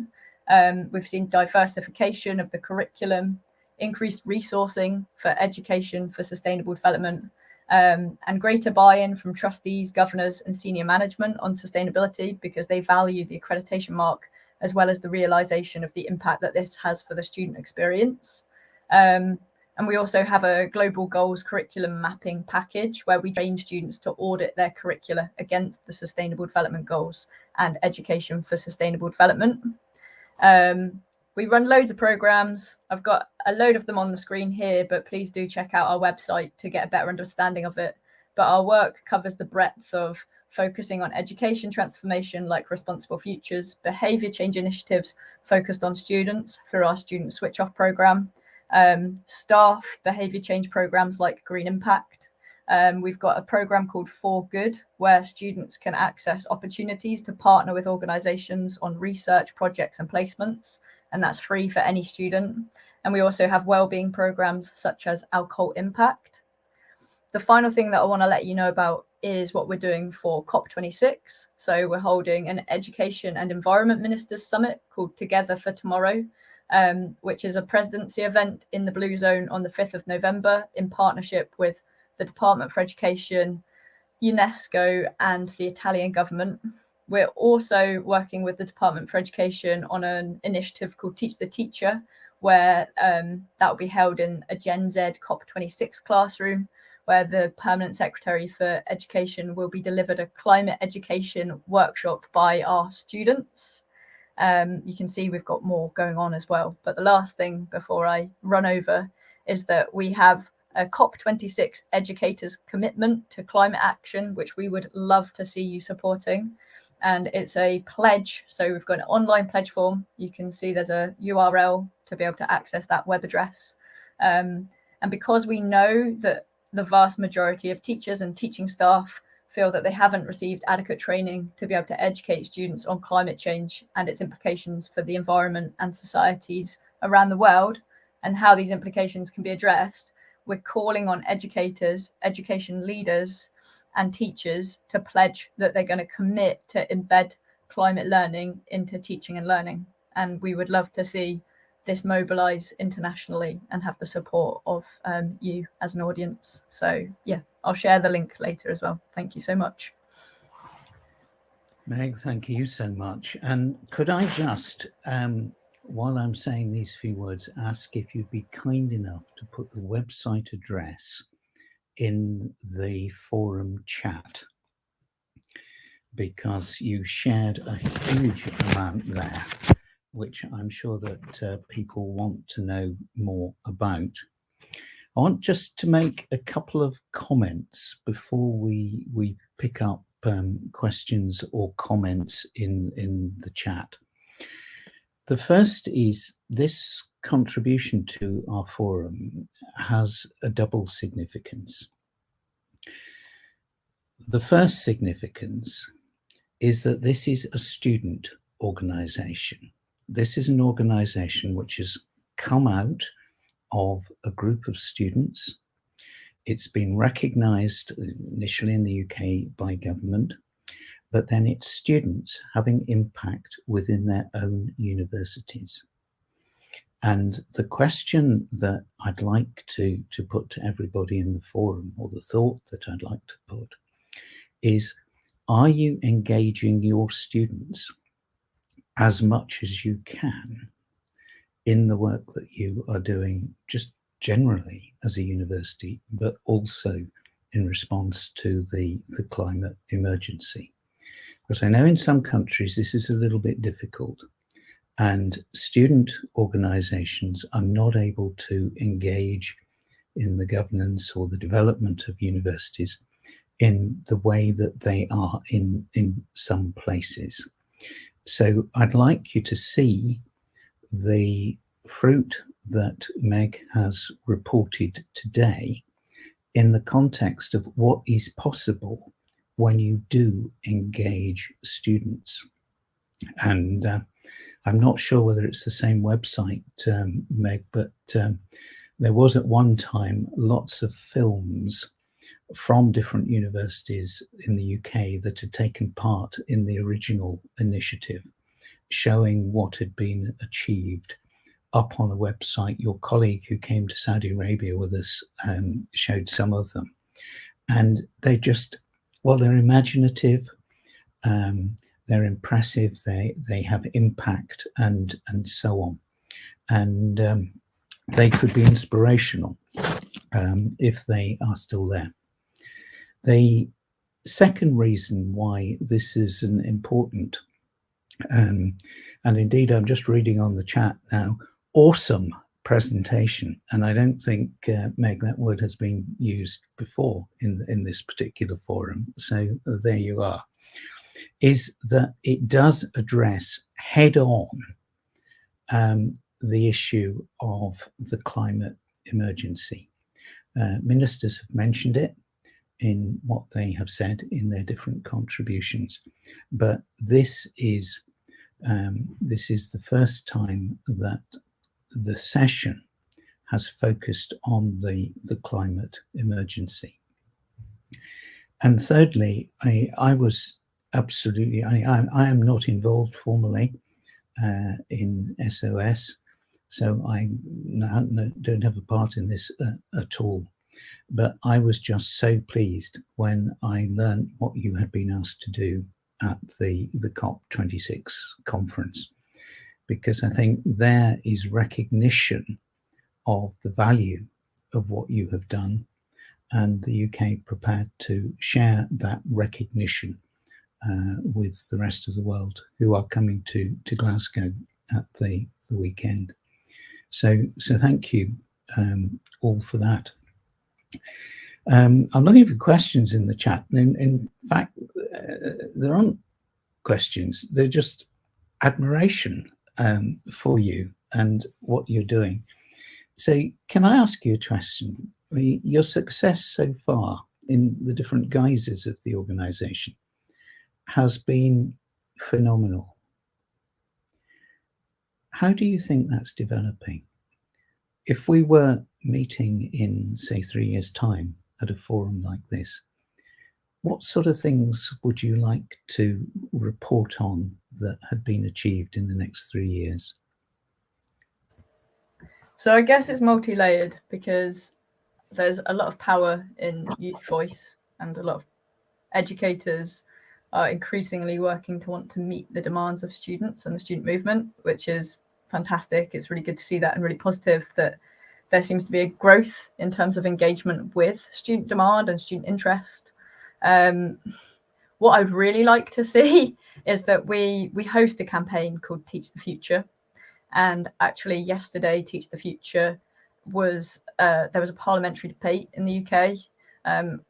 Speaker 4: We've seen diversification of the curriculum, increased resourcing for education for sustainable development, and greater buy-in from trustees, governors, and senior management on sustainability, because they value the accreditation mark as well as the realization of the impact that this has for the student experience. And we also have a global goals curriculum mapping package where we train students to audit their curricula against the Sustainable Development Goals and education for sustainable development. We run loads of programs. I've got a load of them on the screen here, but please do check out our website to get a better understanding of it. But our work covers the breadth of focusing on education transformation like Responsible Futures, behaviour change initiatives focused on students through our Student Switch Off programme, staff behaviour change programs like Green Impact. We've got a program called For Good, where students can access opportunities to partner with organisations on research projects and placements, and that's free for any student. And we also have wellbeing programs such as Alcohol Impact. The final thing that I want to let you know about is what we're doing for COP26. So we're holding an Education and Environment Ministers Summit called Together for Tomorrow, which is a presidency event in the Blue Zone on the 5th of November in partnership with the Department for Education, UNESCO, and the Italian government. We're also working with the Department for Education on an initiative called Teach the Teacher, where that will be held in a Gen Z COP26 classroom, where the Permanent Secretary for Education will be delivered a climate education workshop by our students. You can see we've got more going on as well. But the last thing before I run over is that we have a COP26 educators commitment to climate action, which we would love to see you supporting. And it's a pledge. So we've got an online pledge form. You can see there's a URL to be able to access that web address. And because we know that the vast majority of teachers and teaching staff feel that they haven't received adequate training to be able to educate students on climate change and its implications for the environment and societies around the world, and how these implications can be addressed, we're calling on educators, education leaders, and teachers to pledge that they're going to commit to embed climate learning into teaching and learning. And we would love to see this mobilize internationally and have the support of you as an audience. So yeah, I'll share the link later as well. Thank you so much.
Speaker 1: Meg, thank you so much. And could I just, while I'm saying these few words, ask if you'd be kind enough to put the website address in the forum chat, because you shared a huge amount there, which I'm sure that people want to know more about. I want just to make a couple of comments before we pick up questions or comments in the chat. The first is this contribution to our forum has a double significance. The first significance is that this is a student organization. This is an organization which has come out of a group of students. It's been recognized initially in the UK by government, but then it's students having impact within their own universities. And the question that I'd like to put to everybody in the forum, or the thought that I'd like to put, is, are you engaging your students as much as you can in the work that you are doing just generally as a university, but also in response to the climate emergency? Because I know in some countries this is a little bit difficult, and student organizations are not able to engage in the governance or the development of universities in the way that they are in some places. So I'd like you to see the fruit that Meg has reported today in the context of what is possible when you do engage students. And I'm not sure whether it's the same website, Meg, but there was at one time lots of films from different universities in the UK that had taken part in the original initiative, showing what had been achieved up on a website. Your colleague who came to Saudi Arabia with us showed some of them. And they just, well, they're imaginative, they're impressive, they have impact, and so on. And they could be inspirational if they are still there. The second reason why this is an important, and indeed I'm just reading on the chat now, awesome presentation, and I don't think, Meg, that word has been used before in this particular forum, so there you are, is that it does address head-on the issue of the climate emergency. Ministers have mentioned it in what they have said in their different contributions, but this is the first time that the session has focused on the climate emergency. And thirdly, I was absolutely, I am not involved formally in SOS, so I don't have a part in this at all. But I was just so pleased when I learned what you had been asked to do at the COP26 conference, because I think there is recognition of the value of what you have done, and the UK prepared to share that recognition with the rest of the world who are coming to Glasgow at the weekend. So thank you all for that. I'm looking for questions in the chat. In fact, there aren't questions. They're just admiration for you and what you're doing. So can I ask you a question? Your success so far in the different guises of the organization has been phenomenal. How do you think that's developing? If we were meeting in, say, 3 years' time at a forum like this, what sort of things would you like to report on that had been achieved in the next 3 years?
Speaker 4: So I guess it's multi-layered, because there's a lot of power in youth voice, and a lot of educators are increasingly working to want to meet the demands of students and the student movement, which is fantastic. It's really good to see that, and really positive that there seems to be a growth in terms of engagement with student demand and student interest. What I'd really like to see is that we host a campaign called Teach the Future. And actually yesterday, Teach the Future was, there was a parliamentary debate in the UK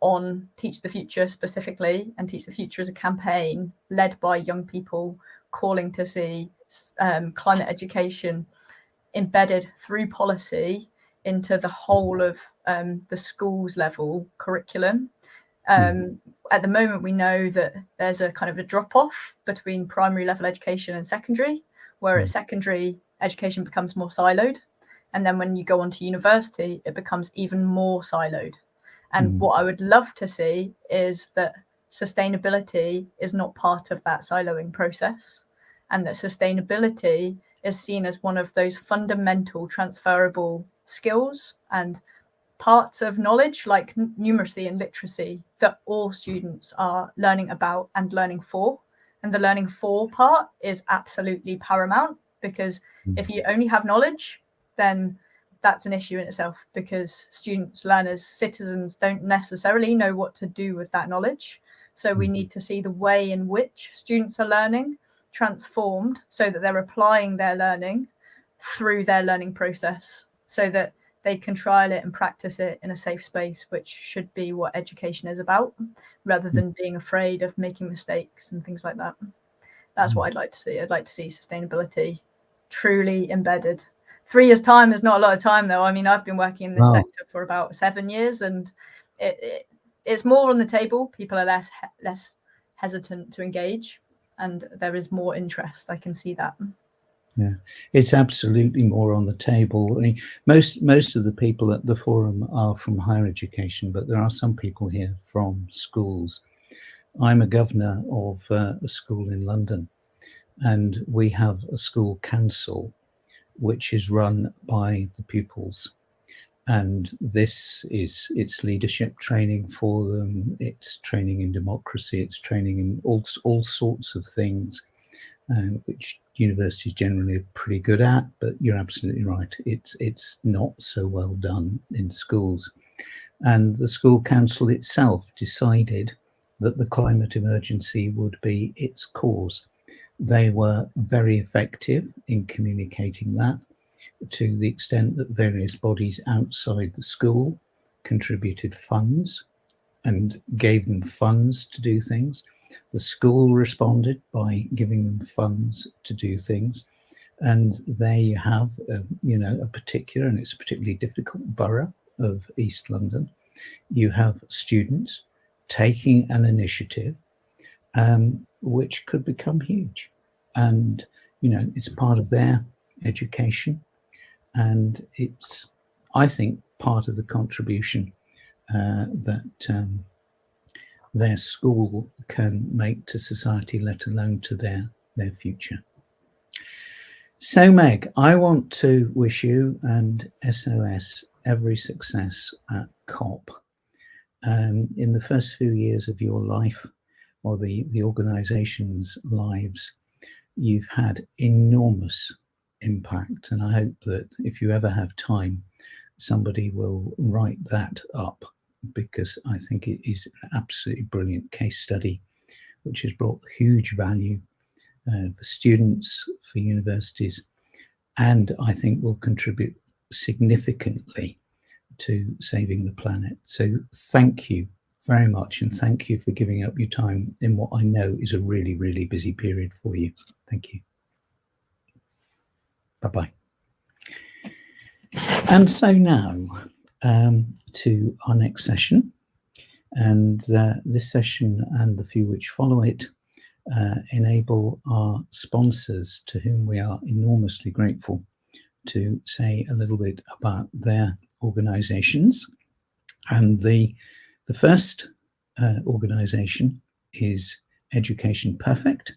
Speaker 4: on Teach the Future specifically. And Teach the Future is a campaign led by young people calling to see climate education embedded through policy into the whole of the schools level curriculum. At the moment, we know that there's a kind of a drop-off between primary level education and secondary, where at secondary, education becomes more siloed. And then when you go on to university, it becomes even more siloed. And what I would love to see is that sustainability is not part of that siloing process, and that sustainability is seen as one of those fundamental transferable skills and parts of knowledge, like numeracy and literacy, that all students are learning about and learning for. And the learning for part is absolutely paramount, because if you only have knowledge, then that's an issue in itself, because students, learners, citizens don't necessarily know what to do with that knowledge. So we need to see the way in which students are learning transformed, so that they're applying their learning through their learning process, so that they can trial it and practice it in a safe space, which should be what education is about, rather than being afraid of making mistakes and things like that. That's what I'd like to see. I'd like to see sustainability truly embedded. 3 years' time is not a lot of time, though. I mean, I've been working in this sector for about 7 years, and it's more on the table. People are less hesitant to engage, and there is more interest. I can see that.
Speaker 1: Yeah, it's absolutely more on the table. I mean, most of the people at the forum are from higher education, but there are some people here from schools. I'm a governor of a school in London, and we have a school council which is run by the pupils. And it's leadership training for them. It's training in democracy. It's training in all sorts of things, which universities generally are pretty good at. But you're absolutely right. It's not so well done in schools. And the school council itself decided that the climate emergency would be its cause. They were very effective in communicating that, to the extent that various bodies outside the school contributed funds and gave them funds to do things. The school responded by giving them funds to do things. And there you have, a particular, and it's a particularly difficult borough of East London. You have students taking an initiative which could become huge. And, it's part of their education. And it's, I think, part of the contribution that their school can make to society, let alone to their future. So, Meg, I want to wish you and SOS every success at COP. In the first few years of your life, or the organisation's lives, you've had enormous impact, and I hope that if you ever have time, somebody will write that up, because I think it is an absolutely brilliant case study which has brought huge value for students, for universities, and I think will contribute significantly to saving the planet. So thank you very much, and thank you for giving up your time in what I know is a really, really busy period for you. Thank you. Bye-bye. And so now to our next session, and this session and the few which follow it enable our sponsors, to whom we are enormously grateful, to say a little bit about their organisations. And the first organisation is Education Perfect,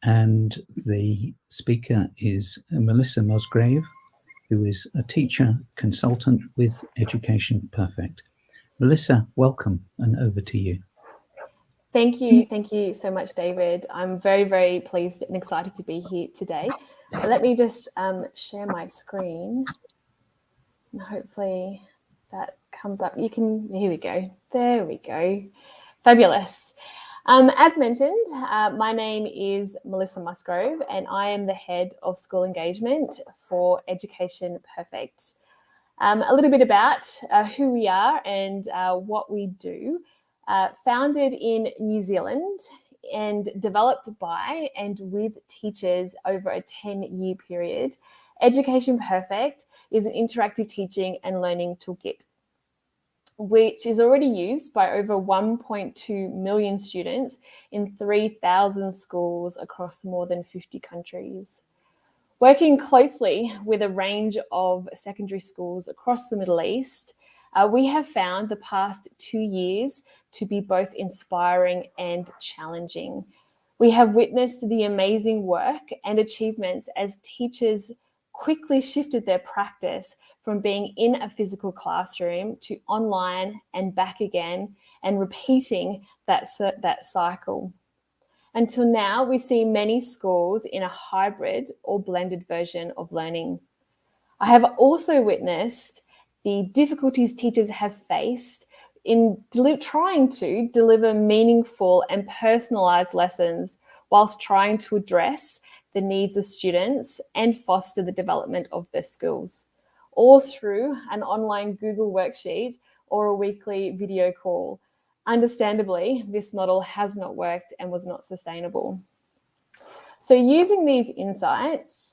Speaker 1: and the speaker is Melissa Mosgrave, who is a teacher consultant with Education Perfect. Melissa, welcome, and over to you.
Speaker 5: Thank you so much, David. I'm very, very pleased and excited to be here today. Let me just share my screen, and hopefully that comes up. You can, here we go. There we go. Fabulous. As mentioned, my name is Melissa Mosgrave, and I am the head of school engagement for Education Perfect. A little bit about who we are and what we do. Founded in New Zealand and developed by and with teachers over a 10-year period, Education Perfect is an interactive teaching and learning toolkit, which is already used by over 1.2 million students in 3,000 schools across more than 50 countries. Working closely with a range of secondary schools across the Middle East, we have found the past 2 years to be both inspiring and challenging. We have witnessed the amazing work and achievements as teachers quickly shifted their practice from being in a physical classroom to online and back again, and repeating that cycle. Until now, we see many schools in a hybrid or blended version of learning. I have also witnessed the difficulties teachers have faced in trying to deliver meaningful and personalised lessons whilst trying to address the needs of students and foster the development of their skills, all through an online Google worksheet or a weekly video call. Understandably, this model has not worked and was not sustainable. So using these insights,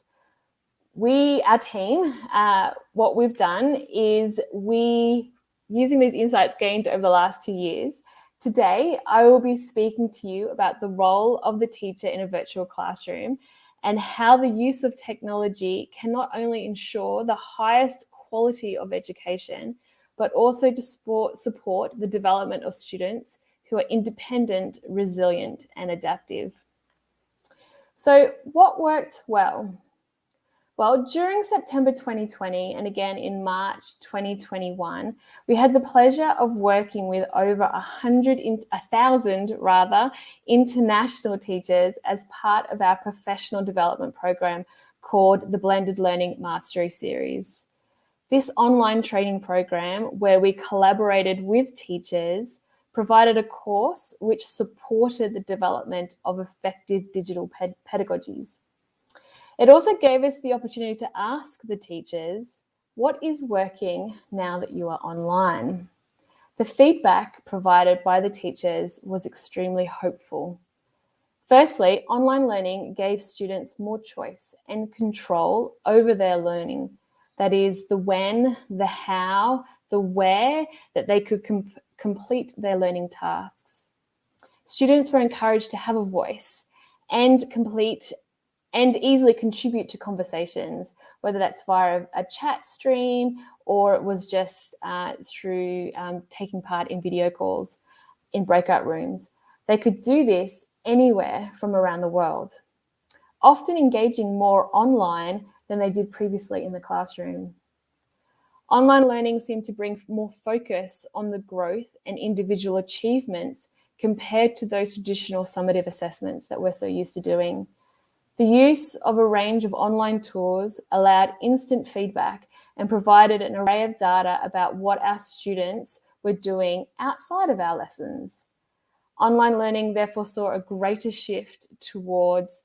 Speaker 5: our team, what we've done is using these insights gained over the last 2 years, today I will be speaking to you about the role of the teacher in a virtual classroom and how the use of technology can not only ensure the highest quality of education, but also to support the development of students who are independent, resilient, and adaptive. So what worked well? Well, during September 2020 and again in March 2021, we had the pleasure of working with over 1,000 international teachers as part of our professional development program called the Blended Learning Mastery Series. This online training program, where we collaborated with teachers, provided a course which supported the development of effective digital pedagogies. It also gave us the opportunity to ask the teachers, what is working now that you are online? The feedback provided by the teachers was extremely hopeful. Firstly, online learning gave students more choice and control over their learning. That is, the when, the how, the where, that they could complete their learning tasks. Students were encouraged to have a voice and easily contribute to conversations, whether that's via a chat stream or it was just through taking part in video calls in breakout rooms. They could do this anywhere from around the world, often engaging more online than they did previously in the classroom. Online learning seemed to bring more focus on the growth and individual achievements compared to those traditional summative assessments that we're so used to doing. The use of a range of online tools allowed instant feedback and provided an array of data about what our students were doing outside of our lessons. Online learning therefore saw a greater shift towards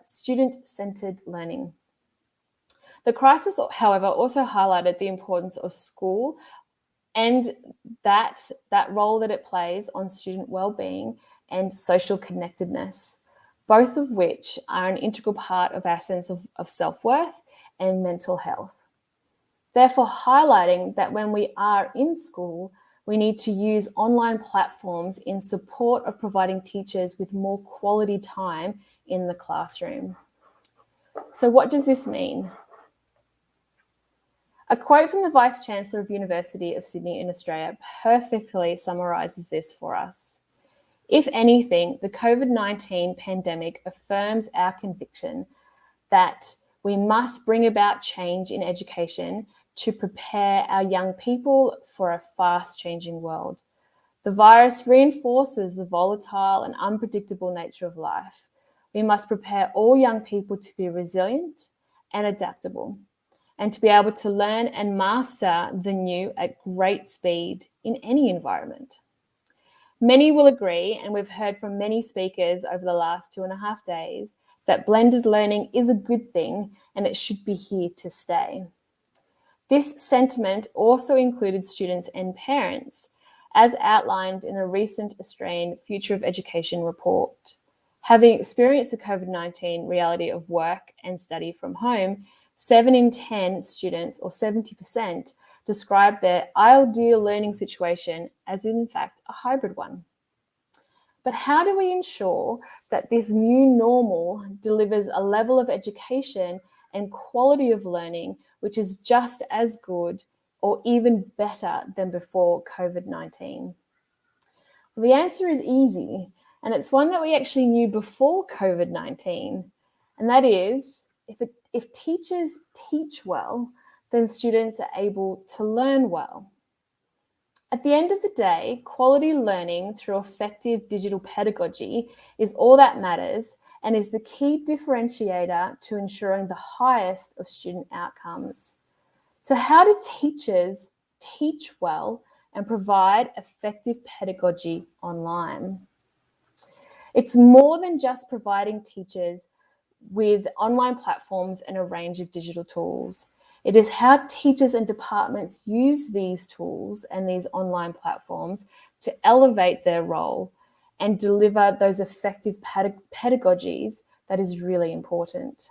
Speaker 5: student-centered learning. The crisis, however, also highlighted the importance of school and that role that it plays on student well-being and social connectedness, both of which are an integral part of our sense of self-worth and mental health. Therefore, highlighting that when we are in school, we need to use online platforms in support of providing teachers with more quality time in the classroom. So what does this mean? A quote from the Vice-Chancellor of University of Sydney in Australia perfectly summarises this for us. If anything, the COVID-19 pandemic affirms our conviction that We must bring about change in education to prepare our young people for a fast-changing world. The virus reinforces the volatile and unpredictable nature of life. We must prepare all young people to be resilient and adaptable, and to be able to learn and master the new at great speed in any environment. Many will agree, and we've heard from many speakers over the last 2.5 days, that blended learning is a good thing and it should be here to stay. This sentiment also included students and parents, as outlined in a recent Australian Future of Education report. Having experienced the COVID-19 reality of work and study from home, 7 in 10 students, or 70%, describe their ideal learning situation as in fact a hybrid one. But how do we ensure that this new normal delivers a level of education and quality of learning which is just as good or even better than before COVID-19? Well, the answer is easy, and it's one that we actually knew before COVID-19, and that is, if teachers teach well, then students are able to learn well. At the end of the day, quality learning through effective digital pedagogy is all that matters and is the key differentiator to ensuring the highest of student outcomes. So how do teachers teach well and provide effective pedagogy online? It's more than just providing teachers with online platforms and a range of digital tools. It is how teachers and departments use these tools and these online platforms to elevate their role and deliver those effective pedagogies that is really important.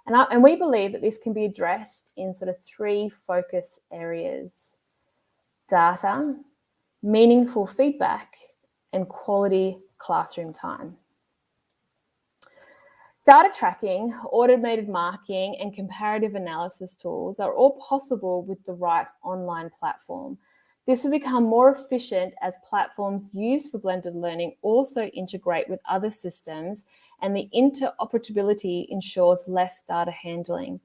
Speaker 5: And we believe that this can be addressed in sort of 3 focus areas: data, meaningful feedback, and quality classroom time. Data tracking, automated marking, and comparative analysis tools are all possible with the right online platform. This will become more efficient as platforms used for blended learning also integrate with other systems, and the interoperability ensures less data handling.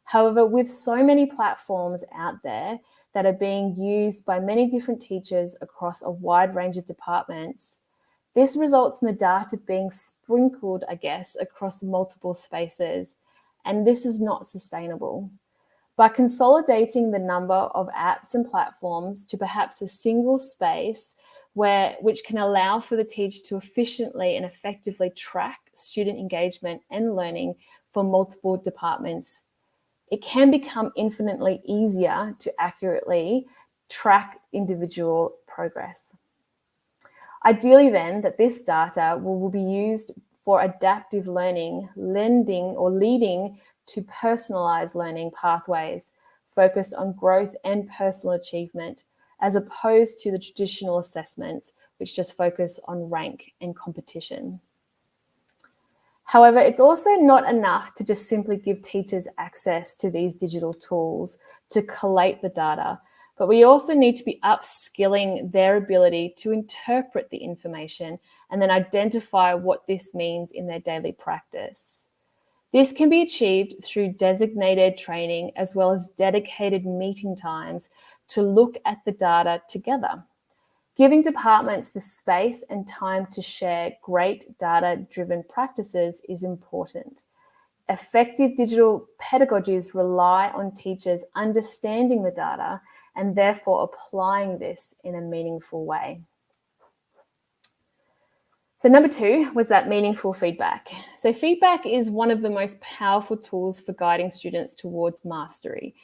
Speaker 5: However, with so many platforms out there that are being used by many different teachers across a wide range of departments, this results in the data being sprinkled, across multiple spaces, and this is not sustainable. By consolidating the number of apps and platforms to perhaps a single space which can allow for the teacher to efficiently and effectively track student engagement and learning for multiple departments, it can become infinitely easier to accurately track individual progress. Ideally then, that this data will be used for adaptive learning, leading to personalized learning pathways focused on growth and personal achievement, as opposed to the traditional assessments which just focus on rank and competition. However, it's also not enough to just simply give teachers access to these digital tools to collate the data, but we also need to be upskilling their ability to interpret the information and then identify what this means in their daily practice. This can be achieved through designated training as well as dedicated meeting times to look at the data together. Giving departments the space and time to share great data-driven practices is important. Effective digital pedagogies rely on teachers understanding the data and therefore applying this in a meaningful way. So number 2 was that meaningful feedback. So feedback is one of the most powerful tools for guiding students towards mastery.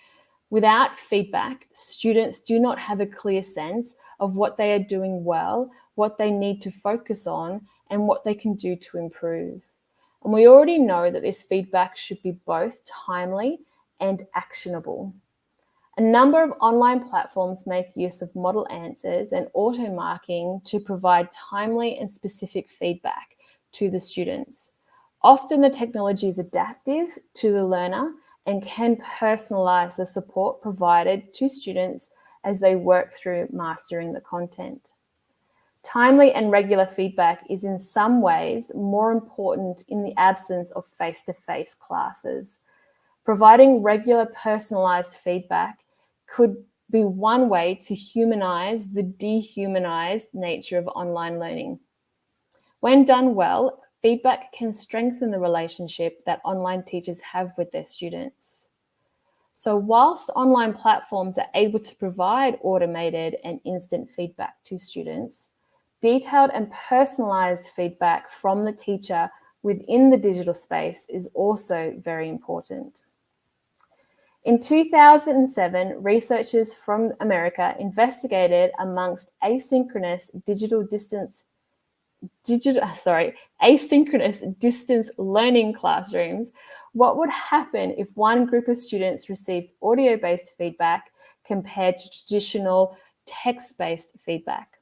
Speaker 5: Without feedback, students do not have a clear sense of what they are doing well, what they need to focus on, and what they can do to improve. And we already know that this feedback should be both timely and actionable. A number of online platforms make use of model answers and auto marking to provide timely and specific feedback to the students. Often the technology is adaptive to the learner and can personalize the support provided to students as they work through mastering the content. Timely and regular feedback is in some ways more important in the absence of face-to-face classes, Providing regular personalized feedback could be one way to humanize the dehumanized nature of online learning. When done well, feedback can strengthen the relationship that online teachers have with their students. So whilst online platforms are able to provide automated and instant feedback to students, detailed and personalized feedback from the teacher within the digital space is also very important. In 2007, researchers from America investigated amongst asynchronous distance learning classrooms what would happen if one group of students received audio-based feedback compared to traditional text-based feedback.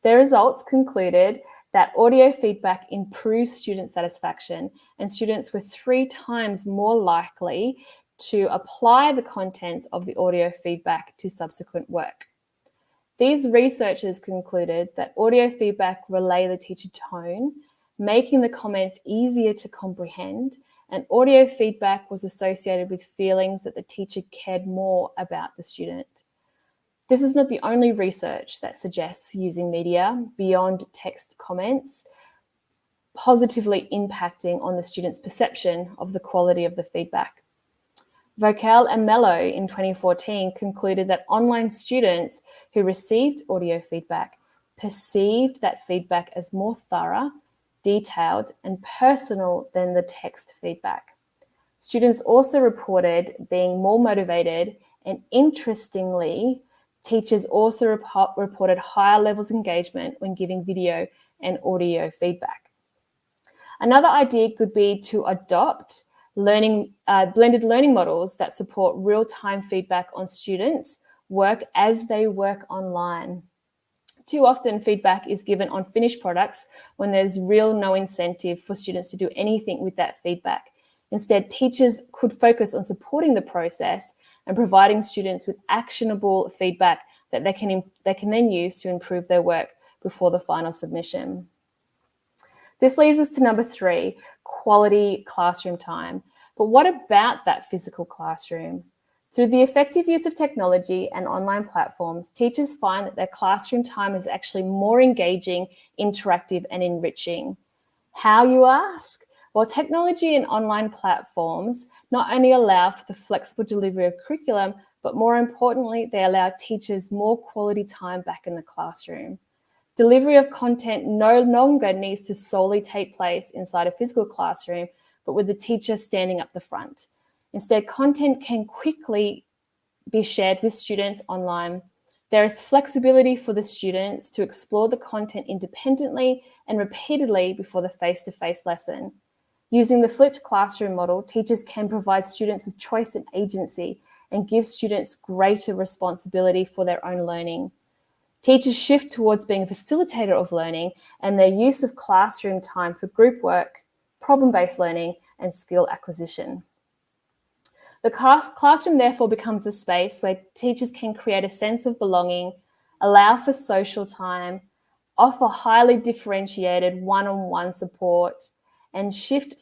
Speaker 5: Their results concluded that audio feedback improves student satisfaction, and students were 3 times more likely to apply the contents of the audio feedback to subsequent work. These researchers concluded that audio feedback relayed the teacher tone, making the comments easier to comprehend, and audio feedback was associated with feelings that the teacher cared more about the student. This is not the only research that suggests using media beyond text comments positively impacting on the student's perception of the quality of the feedback. Vocal and Mello in 2014 concluded that online students who received audio feedback perceived that feedback as more thorough, detailed, and personal than the text feedback. Students also reported being more motivated, and interestingly, teachers also reported higher levels of engagement when giving video and audio feedback. Another idea could be to adopt blended learning models that support real-time feedback on students' work as they work online. Too often, feedback is given on finished products when there's no incentive for students to do anything with that feedback. Instead, teachers could focus on supporting the process and providing students with actionable feedback that they can then use to improve their work before the final submission. This leads us to number 3, quality classroom time. But what about that physical classroom? Through the effective use of technology and online platforms, teachers find that their classroom time is actually more engaging, interactive, and enriching. How, you ask? Well, technology and online platforms not only allow for the flexible delivery of curriculum, but more importantly, they allow teachers more quality time back in the classroom. Delivery of content no longer needs to solely take place inside a physical classroom, but with the teacher standing up the front. Instead, content can quickly be shared with students online. There is flexibility for the students to explore the content independently and repeatedly before the face-to-face lesson. Using the flipped classroom model, teachers can provide students with choice and agency and give students greater responsibility for their own learning. Teachers shift towards being a facilitator of learning, and their use of classroom time for group work, problem-based learning, and skill acquisition. The classroom therefore becomes a space where teachers can create a sense of belonging, allow for social time, offer highly differentiated one-on-one support, and shift to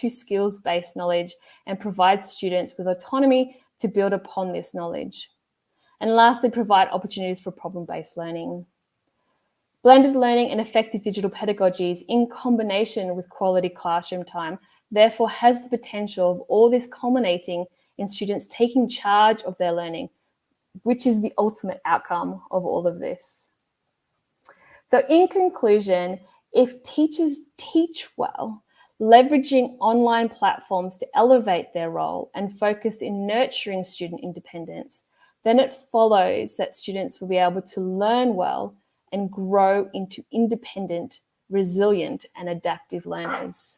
Speaker 5: skills-based knowledge and provide students with autonomy to build upon this knowledge. And lastly, provide opportunities for problem-based learning. Blended learning and effective digital pedagogies in combination with quality classroom time therefore has the potential of all this culminating in students taking charge of their learning, which is the ultimate outcome of all of this. So in conclusion, if teachers teach well, leveraging online platforms to elevate their role and focus in nurturing student independence, then it follows that students will be able to learn well and grow into independent, resilient, and adaptive learners.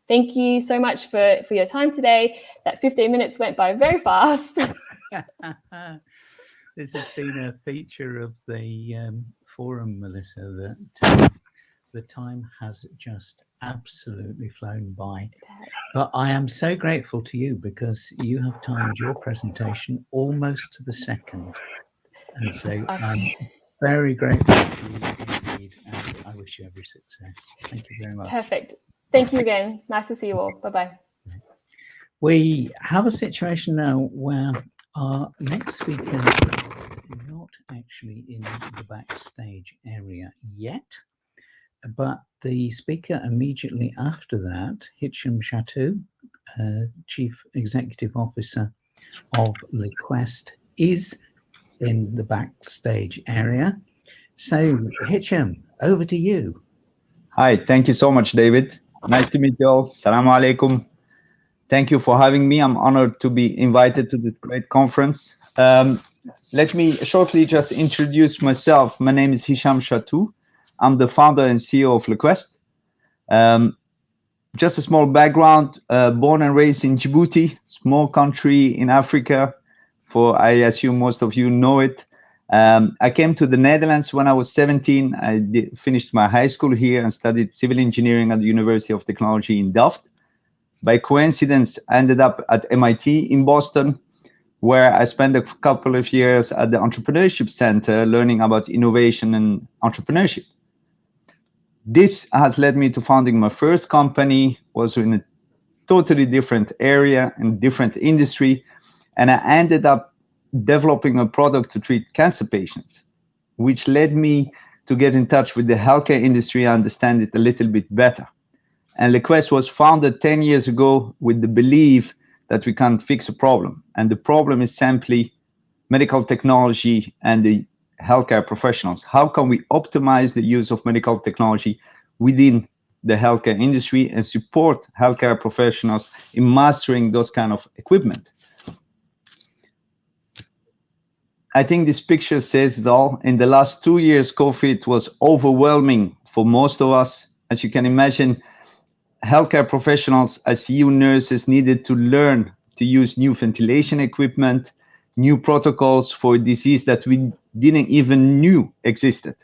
Speaker 5: Thank you so much for your time today. That 15 minutes went by very fast.
Speaker 1: This has been a feature of the forum, Melissa, that the time has just absolutely flown by. But I am so grateful to you because you have timed your presentation almost to the second. And so I'm very grateful to you indeed, and I wish you every success. Thank you very much.
Speaker 5: Perfect. Thank you again. Nice to see you all. Bye-bye.
Speaker 1: We have a situation now where our next speaker is not actually in the backstage area yet, but the speaker immediately after that, Hicham Chatou, Chief Executive Officer of Liquest, is in the backstage area. So, Hicham, over to you.
Speaker 6: Hi, thank you so much, David. Nice to meet you all. Assalamu alaikum. Thank you for having me. I'm honored to be invited to this great conference. Let me shortly just introduce myself. My name is Hicham Chatou. I'm the founder and CEO of Liquest. Just a small background, born and raised in Djibouti, small country in Africa. I assume most of you know it. I came to the Netherlands when I was 17. I finished my high school here and studied civil engineering at the University of Technology in Delft. By coincidence, I ended up at MIT in Boston, where I spent a couple of years at the Entrepreneurship Center learning about innovation and entrepreneurship. This has led me to founding my first company, was in a totally different area and different industry, and I ended up developing a product to treat cancer patients, which led me to get in touch with the healthcare industry and understand it a little bit better. And Liquest was founded 10 years ago with the belief that we can fix a problem. And the problem is simply medical technology and the healthcare professionals. How can we optimize the use of medical technology within the healthcare industry and support healthcare professionals in mastering those kind of equipment? I think this picture says it all. In the last 2 years, COVID was overwhelming for most of us. As you can imagine, healthcare professionals, ICU nurses needed to learn to use new ventilation equipment, new protocols for a disease that we didn't even knew existed.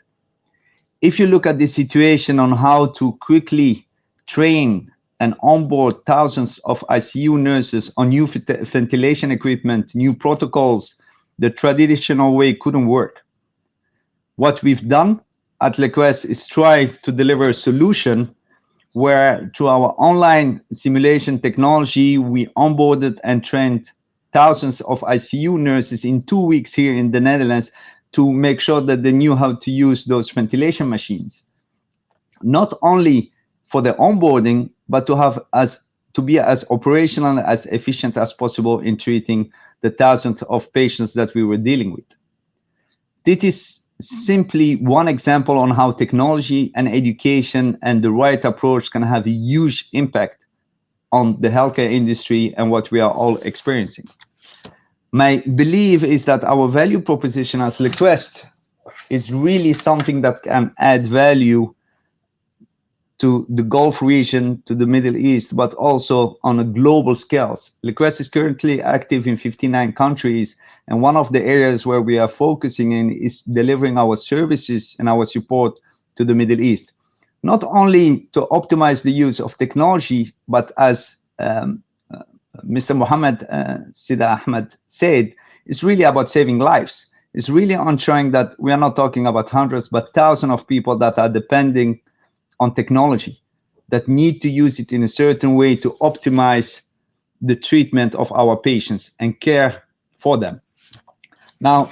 Speaker 6: If you look at the situation on how to quickly train and onboard thousands of ICU nurses on new ventilation equipment, new protocols, the traditional way couldn't work. What we've done at Liquest is try to deliver a solution where through our online simulation technology, we onboarded and trained thousands of ICU nurses in 2 weeks here in the Netherlands to make sure that they knew how to use those ventilation machines. Not only for the onboarding, but to be as operational, as efficient as possible in treating the thousands of patients that we were dealing with. This is simply one example on how technology and education and the right approach can have a huge impact on the healthcare industry and what we are all experiencing. My belief is that our value proposition as Liquest is really something that can add value to the Gulf region, to the Middle East, but also on a global scale. Liquest is currently active in 59 countries, and one of the areas where we are focusing in is delivering our services and our support to the Middle East. Not only to optimize the use of technology, but as Mr. Mohammed Sida Ahmed said, it's really about saving lives. It's really ensuring that we are not talking about hundreds, but thousands of people that are depending on technology, that need to use it in a certain way to optimize the treatment of our patients and care for them. Now,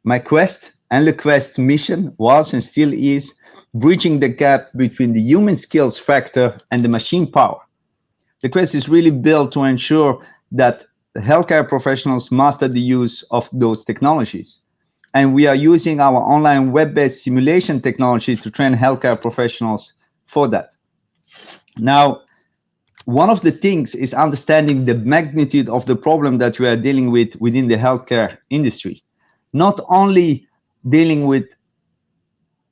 Speaker 6: my quest and Liquest mission was and still is bridging the gap between the human skills factor and the machine power. Liquest is really built to ensure that the healthcare professionals master the use of those technologies. And we are using our online web-based simulation technology to train healthcare professionals for that. Now, one of the things is understanding the magnitude of the problem that we are dealing with within the healthcare industry. Not only dealing with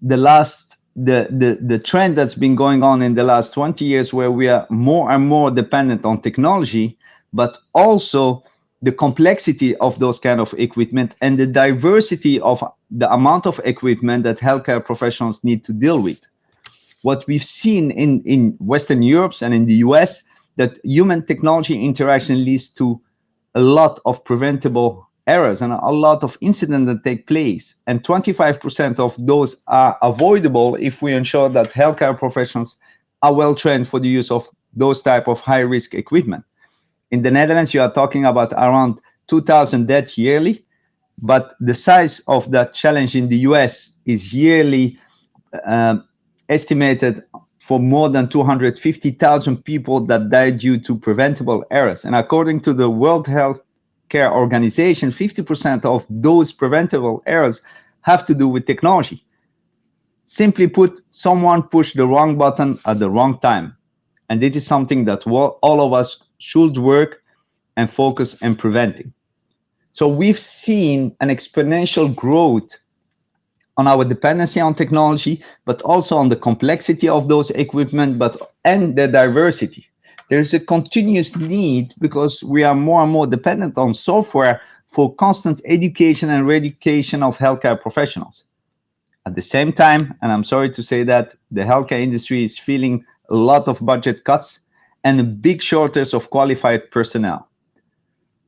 Speaker 6: the trend that's been going on in the last 20 years where we are more and more dependent on technology, but also the complexity of those kind of equipment and the diversity of the amount of equipment that healthcare professionals need to deal with. What we've seen in Western Europe and in the US, that human technology interaction leads to a lot of preventable errors and a lot of incidents that take place. And 25% of those are avoidable if we ensure that healthcare professionals are well trained for the use of those type of high-risk equipment. In the Netherlands, you are talking about around 2,000 deaths yearly, but the size of that challenge in the US is yearly estimated for more than 250,000 people that die due to preventable errors. And according to the World Health Care Organization, 50% of those preventable errors have to do with technology. Simply put, someone pushed the wrong button at the wrong time. And this is something that all of us should work and focus on preventing. So we've seen an exponential growth on our dependency on technology, but also on the complexity of those equipment, and the diversity. There's a continuous need because we are more and more dependent on software for constant education and reeducation of healthcare professionals. At the same time, and I'm sorry to say that, the healthcare industry is feeling a lot of budget cuts and a big shortage of qualified personnel.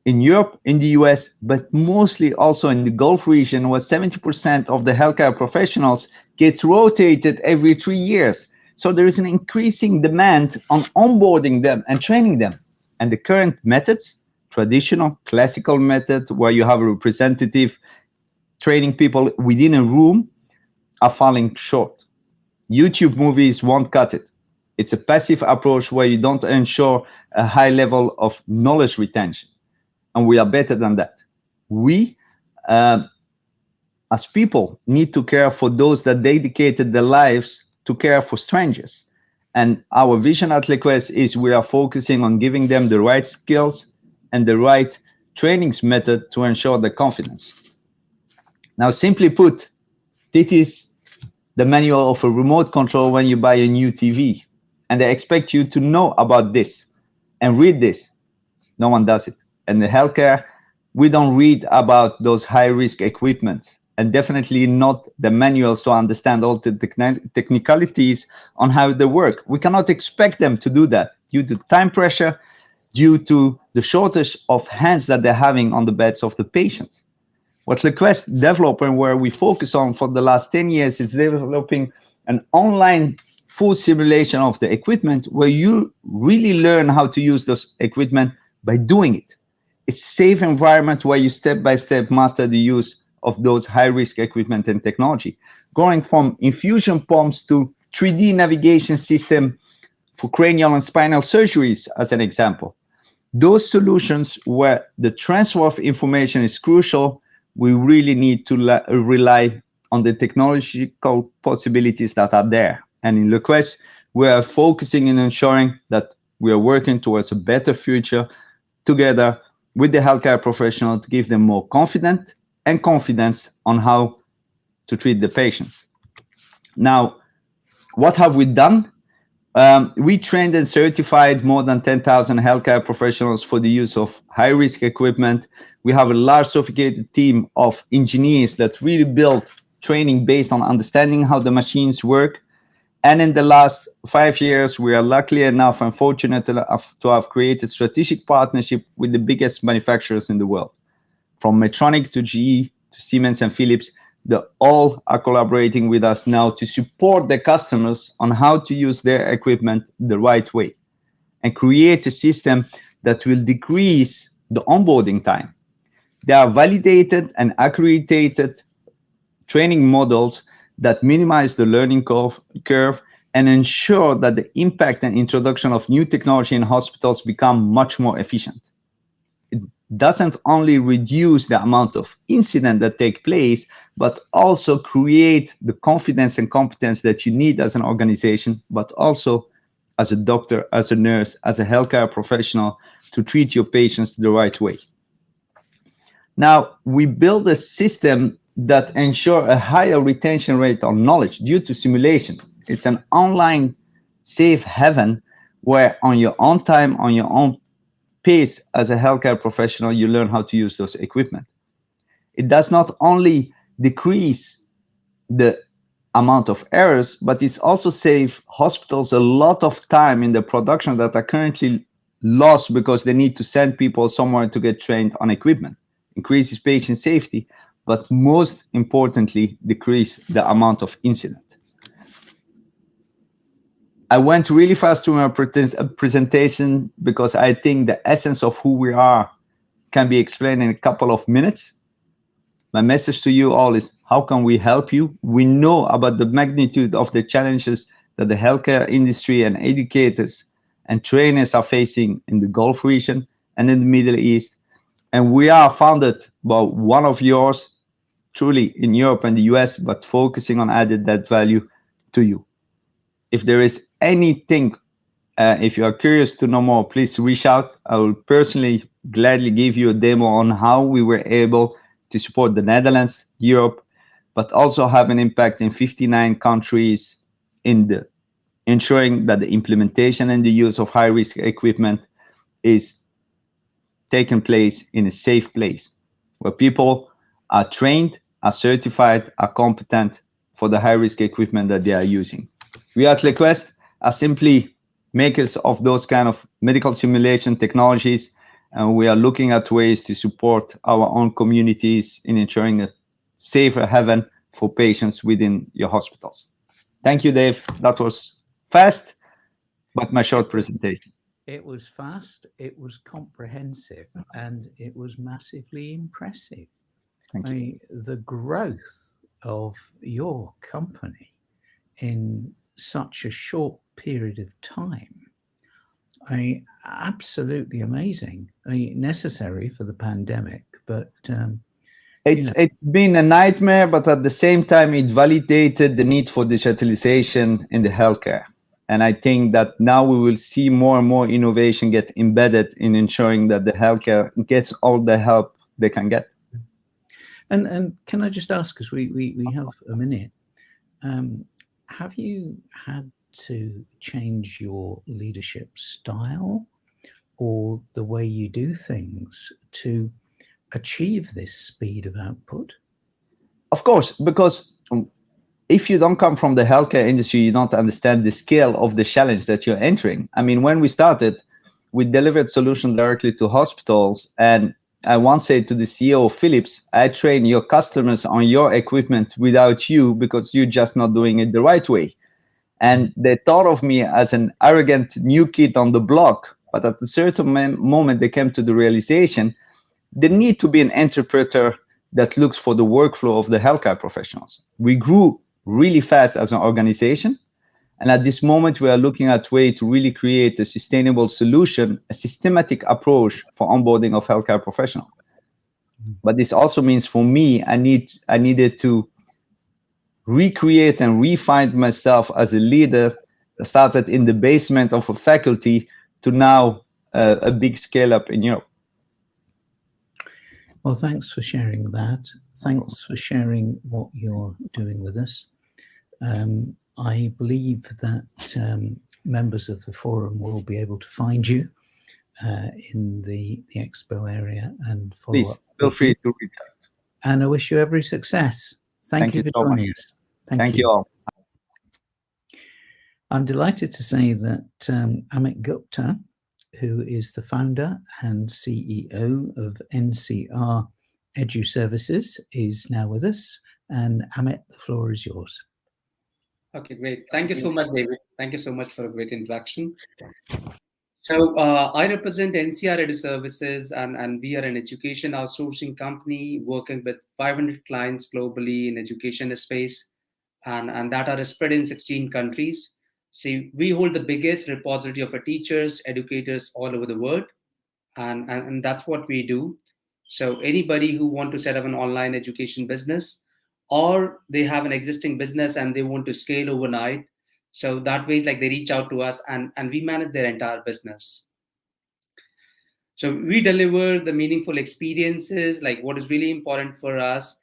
Speaker 6: In Europe, in the US, but mostly also in the Gulf region, where 70% of the healthcare professionals get rotated every 3 years. So there is an increasing demand on onboarding them and training them. And the current methods, traditional, classical method, where you have a representative training people within a room, are falling short. YouTube movies won't cut it. It's a passive approach where you don't ensure a high level of knowledge retention. And we are better than that. We, as people, need to care for those that dedicated their lives to care for strangers. And our vision at LeQuest is we are focusing on giving them the right skills and the right trainings method to ensure their confidence. Now, simply put, this is the manual of a remote control when you buy a new TV. And they expect you to know about this and read this. No one does it. And the healthcare, we don't read about those high-risk equipment, and definitely not the manuals to understand all the technicalities on how they work. We cannot expect them to do that due to time pressure, due to the shortage of hands that they're having on the beds of the patients. What LeQuest developing, where we focus on for the last 10 years, is developing an online full simulation of the equipment where you really learn how to use this equipment by doing it. It's a safe environment where you step-by-step master the use of those high-risk equipment and technology, going from infusion pumps to 3D navigation system for cranial and spinal surgeries, as an example. Those solutions where the transfer of information is crucial, we really need to rely on the technological possibilities that are there. And in LeQuest, we are focusing on ensuring that we are working towards a better future together with the healthcare professional to give them more confidence on how to treat the patients. Now, what have we done? We trained and certified more than 10,000 healthcare professionals for the use of high-risk equipment. We have a large sophisticated team of engineers that really build training based on understanding how the machines work. And in the last 5 years, we are lucky enough and fortunate enough to have created strategic partnership with the biggest manufacturers in the world. From Medtronic to GE to Siemens and Philips, they all are collaborating with us now to support their customers on how to use their equipment the right way and create a system that will decrease the onboarding time. They are validated and accredited training models that minimize the learning curve and ensure that the impact and introduction of new technology in hospitals become much more efficient. It doesn't only reduce the amount of incidents that take place, but also create the confidence and competence that you need as an organization, but also as a doctor, as a nurse, as a healthcare professional to treat your patients the right way. Now, we build a system that ensure a higher retention rate on knowledge due to simulation. It's an online safe haven where on your own time, on your own pace as a healthcare professional, you learn how to use those equipment. It does not only decrease the amount of errors, but it's also save hospitals a lot of time in the production that are currently lost because they need to send people somewhere to get trained on equipment. Increases patient safety, but most importantly, decrease the amount of incident. I went really fast through my presentation because I think the essence of who we are can be explained in a couple of minutes. My message to you all is, how can we help you? We know about the magnitude of the challenges that the healthcare industry and educators and trainers are facing in the Gulf region and in the Middle East. And we are founded by one of yours, truly in Europe and the US, but focusing on added that value to you. If there is anything, if you are curious to know more, please reach out. I will personally gladly give you a demo on how we were able to support the Netherlands, Europe, but also have an impact in 59 countries in ensuring that the implementation and the use of high-risk equipment is taking place in a safe place where people are trained, are certified, are competent for the high-risk equipment that they are using. We at LeQuest are simply makers of those kind of medical simulation technologies, and we are looking at ways to support our own communities in ensuring a safer heaven for patients within your hospitals. Thank you, Dave. That was fast, but my short presentation.
Speaker 1: It was fast, it was comprehensive, and it was massively impressive.
Speaker 6: Thank you.
Speaker 1: The growth of your company in such a short period of time, absolutely amazing. Necessary for the pandemic, but
Speaker 6: it's been a nightmare, but at the same time, it validated the need for digitalization in the healthcare. And I think that now we will see more and more innovation get embedded in ensuring that the healthcare gets all the help they can get.
Speaker 1: And can I just ask, because we have a minute, have you had to change your leadership style or the way you do things to achieve this speed of output?
Speaker 6: Of course, because if you don't come from the healthcare industry, you don't understand the scale of the challenge that you're entering. I mean, when we started, we delivered solutions directly to hospitals. And I once said to the CEO of Philips, I train your customers on your equipment without you because you're just not doing it the right way. And they thought of me as an arrogant new kid on the block. But at a certain moment, they came to the realization there need to be an interpreter that looks for the workflow of the healthcare professionals. We grew really fast as an organization. And at this moment, we are looking at way to really create a sustainable solution, a systematic approach for onboarding of healthcare professionals. But this also means for me, I needed to recreate and refine myself as a leader. I started in the basement of a faculty to now a big scale up in Europe.
Speaker 1: Well, thanks for sharing that. Thanks for sharing what you're doing with us. I believe that members of the forum will be able to find you in the expo area and follow
Speaker 6: Please
Speaker 1: up.
Speaker 6: feel free to reach out.
Speaker 1: And I wish you every success. Thank you for
Speaker 6: so
Speaker 1: joining
Speaker 6: much.
Speaker 1: us.
Speaker 6: Thank you all.
Speaker 1: I'm delighted to say that Amit Gupta, who is the founder and CEO of NCR Edu Services, is now with us. And Amit, the floor is yours.
Speaker 7: Okay, great. Thank you so much, David. Thank you so much for a great introduction. So I represent NCR Edu Services, and we are an education outsourcing company working with 500 clients globally in education space, and that are spread in 16 countries. See, we hold the biggest repository of teachers, educators all over the world, and that's what we do. So anybody who want to set up an online education business, or they have an existing business and they want to scale overnight, so that way, like, they reach out to us and we manage their entire business. So we deliver the meaningful experiences. Like, what is really important for us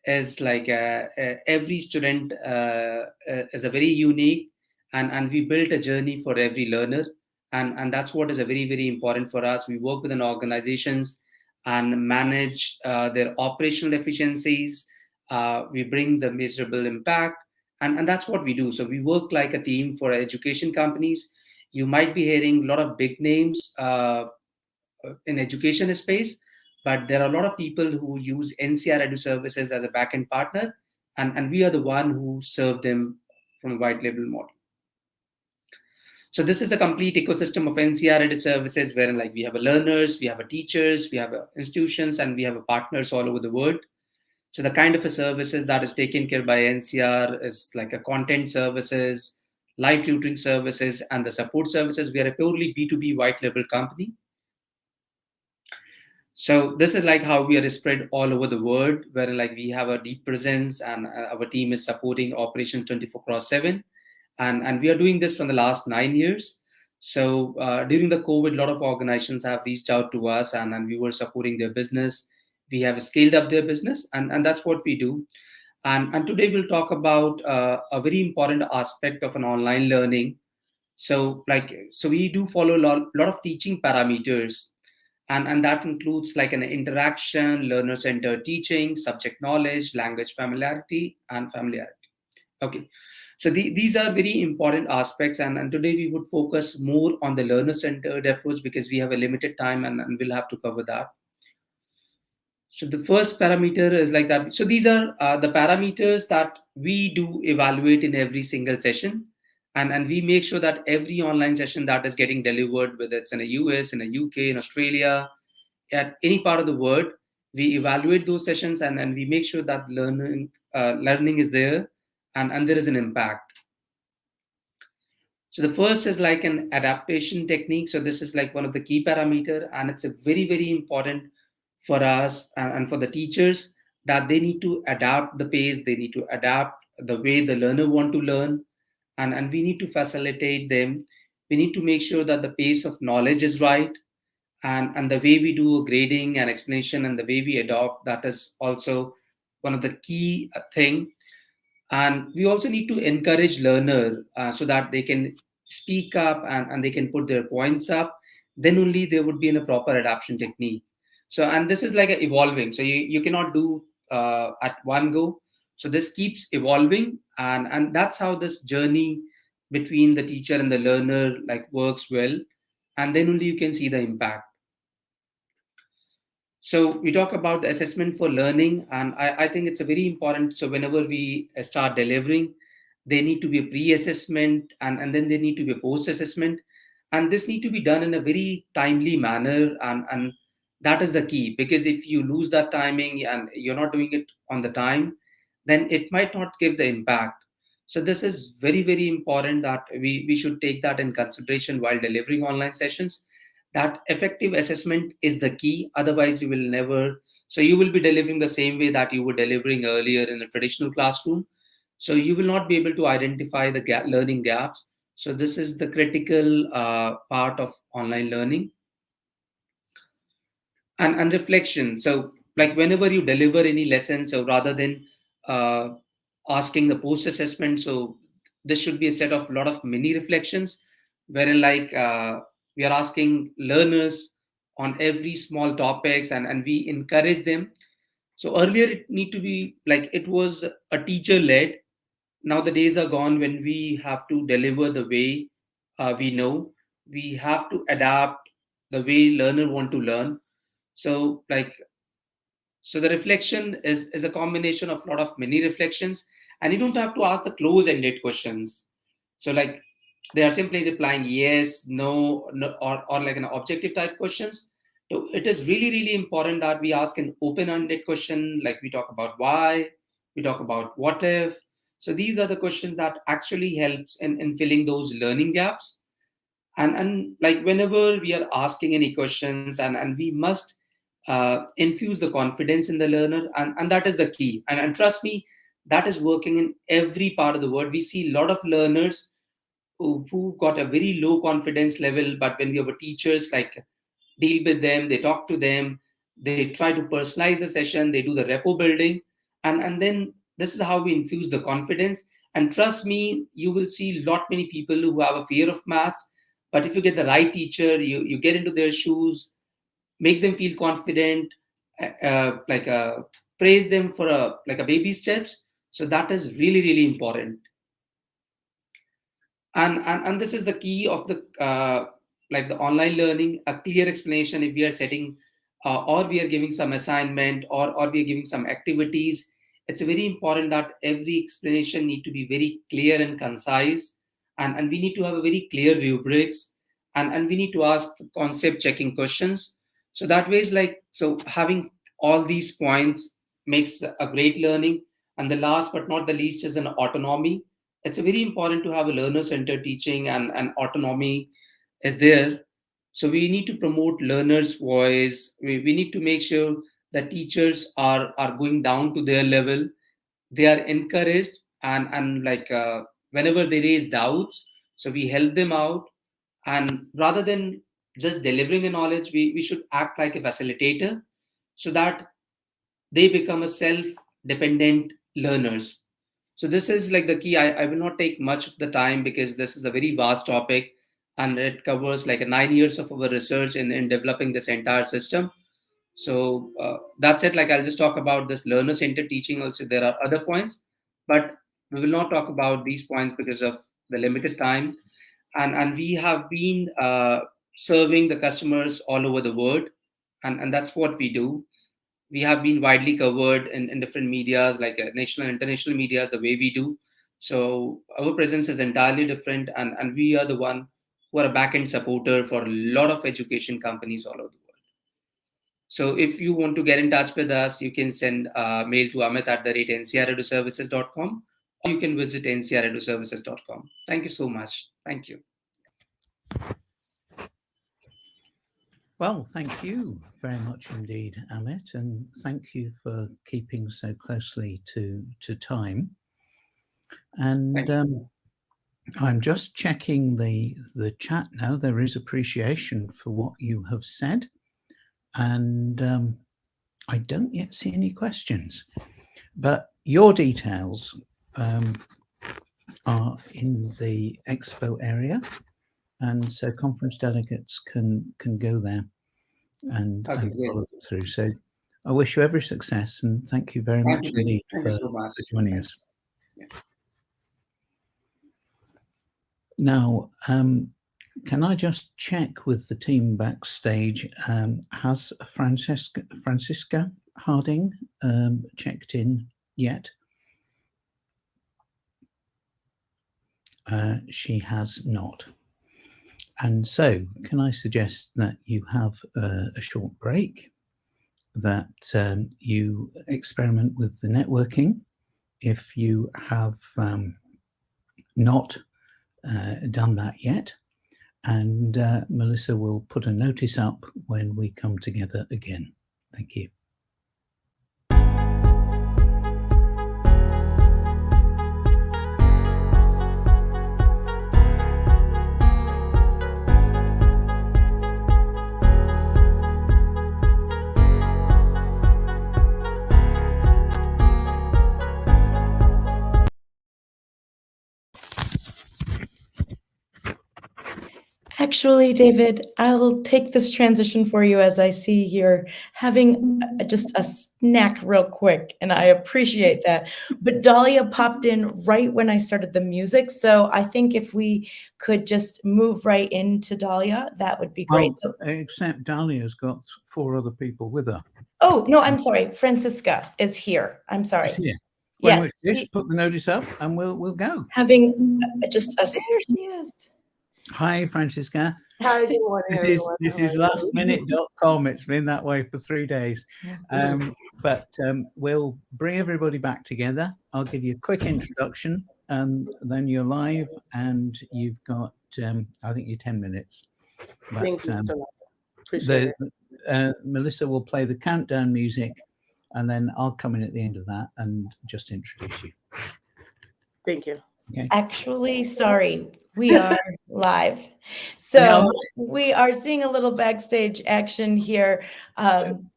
Speaker 7: is like every student is a very unique, and we built a journey for every learner, and that's what is a very, very important for us. We work with an organizations and manage their operational efficiencies. We bring the measurable impact, and that's what we do. So we work like a team for education companies. You might be hearing a lot of big names in education space, but there are a lot of people who use NCR Edu Services as a backend partner, and we are the one who serve them from a white label model. So this is a complete ecosystem of NCR services, wherein like we have learners, we have teachers, we have institutions, and we have partners all over the world. So the kind of services that is taken care by NCR is like a content services, live tutoring services, and the support services. We are a purely B2B white label company. So this is like how we are spread all over the world, where like we have a deep presence, and our team is supporting operation 24/7. And we are doing this from the last 9 years. So during the COVID, a lot of organizations have reached out to us, and we were supporting their business. We have scaled up their business, and that's what we do. And today we'll talk about a very important aspect of an online learning. So we do follow a lot of teaching parameters, and that includes like an interaction, learner-centered teaching, subject knowledge, language familiarity, and familiarity. Okay, so these are very important aspects, and today we would focus more on the learner-centered approach because we have a limited time, and we'll have to cover that. So the first parameter is like that. So these are the parameters that we do evaluate in every single session, and we make sure that every online session that is getting delivered, whether it's in the US, in the UK, in Australia, at any part of the world, we evaluate those sessions, and we make sure that learning is there, and there is an impact. So the first is like an adaptation technique. So this is like one of the key parameter, and it's a very, very important for us and for the teachers that they need to adapt the pace, they need to adapt the way the learner want to learn, and we need to facilitate them. We need to make sure that the pace of knowledge is right, and the way we do grading and explanation and the way we adopt, that is also one of the key thing. And we also need to encourage learner so that they can speak up, and they can put their points up. Then only there would be in a proper adaptation technique. So, and this is like evolving. So you cannot do at one go. So this keeps evolving, and that's how this journey between the teacher and the learner like works well. And then only you can see the impact. So we talk about the assessment for learning, and I think it's a very important. So whenever we start delivering, they need to be a pre-assessment, and then they need to be a post-assessment. And this need to be done in a very timely manner, and that is the key, because if you lose that timing and you're not doing it on the time, then it might not give the impact. So this is very, very important that we should take that in consideration while delivering online sessions. That effective assessment is the key. Otherwise, you will never. So you will be delivering the same way that you were delivering earlier in a traditional classroom. So you will not be able to identify the learning gaps. So this is the critical part of online learning. And reflection. So like whenever you deliver any lesson, so rather than asking the post assessment, so this should be a set of lot of mini reflections, wherein like we are asking learners on every small topics, and we encourage them. So earlier it need to be like it was a teacher led. Now the days are gone when we have to deliver the way we know. We have to adapt the way learner want to learn. So the reflection is a combination of a lot of mini reflections, and you don't have to ask the close-ended questions. So like they are simply replying yes, no, or like an objective type questions. So it is really, really important that we ask an open-ended question, like we talk about why, we talk about what if. So these are the questions that actually helps in filling those learning gaps. And like whenever we are asking any questions, and we must infuse the confidence in the learner, and that is the key. And trust me, that is working in every part of the world. We see a lot of learners who got a very low confidence level, but when we have teachers like deal with them, they talk to them, they try to personalize the session, they do the rapport building, and then this is how we infuse the confidence. And trust me, you will see lot many people who have a fear of maths, but if you get the right teacher, you get into their shoes, make them feel confident, praise them for a baby steps. So that is really, really important. And this is the key of the the online learning, a clear explanation. If we are setting or we are giving some assignment, or we are giving some activities, it's very important that every explanation need to be very clear and concise, and we need to have a very clear rubrics, and we need to ask concept checking questions. So that way is like, so having all these points makes a great learning. And the last but not the least is an autonomy. It's very important to have a learner-centered teaching, and autonomy is there. So we need to promote learners' voice. We need to make sure that teachers are going down to their level. They are encouraged, and like whenever they raise doubts, so we help them out. And rather than just delivering the knowledge, we should act like a facilitator, so that they become a self-dependent learners. So this is like the key. I will not take much of the time because this is a very vast topic, and it covers like 9 years of our research in developing this entire system. So that's it. Like, I'll just talk about this learner-centered teaching. Also, there are other points, but we will not talk about these points because of the limited time. And we have been serving the customers all over the world, and that's what we do. We have been widely covered in different medias, like national and international medias, the way we do. So our presence is entirely different, and we are the one who are a back-end supporter for a lot of education companies all over the world. So if you want to get in touch with us, you can send a mail to amit@ncreduservices.com, or you can visit ncreduservices.com. Thank you so much. Thank you.
Speaker 1: Well, thank you very much indeed, Amit, and thank you for keeping so closely to time. And I'm just checking the chat now. There is appreciation for what you have said, and I don't yet see any questions. But your details are in the expo area, and so conference delegates can go there and follow them through. So I wish you every success, and thank you very much indeed for joining us.
Speaker 7: Yeah.
Speaker 1: Now, can I just check with the team backstage? Has Francisca Harding checked in yet? She has not. And so, can I suggest that you have a short break, that you experiment with the networking if you have not done that yet, and Melissa will put a notice up when we come together again. Thank you.
Speaker 3: Actually, David, I'll take this transition for you as I see you're having just a snack real quick, and I appreciate that. But Dahlia popped in right when I started the music, so I think if we could just move right into Dahlia, that would be great.
Speaker 1: Oh, except Dahlia's got 4 other people with her.
Speaker 3: Oh, no, I'm sorry. Francisca is here. I'm sorry.
Speaker 1: She's here.
Speaker 3: Yes.
Speaker 1: Just put the notice up and we'll go.
Speaker 3: Having just a...
Speaker 5: There she is.
Speaker 1: Hi, Francisca.
Speaker 8: Hi, good morning,
Speaker 1: This is lastminute.com. It's been that way for 3 days. But we'll bring everybody back together. I'll give you a quick introduction, and then you're live, and you've got, I think, you're 10 minutes. But,
Speaker 8: Thank you so much. Appreciate it.
Speaker 1: Melissa will play the countdown music, and then I'll come in at the end of that and just introduce you.
Speaker 8: Thank you.
Speaker 1: Okay.
Speaker 3: Actually, sorry, we are live. So we are seeing a little backstage action here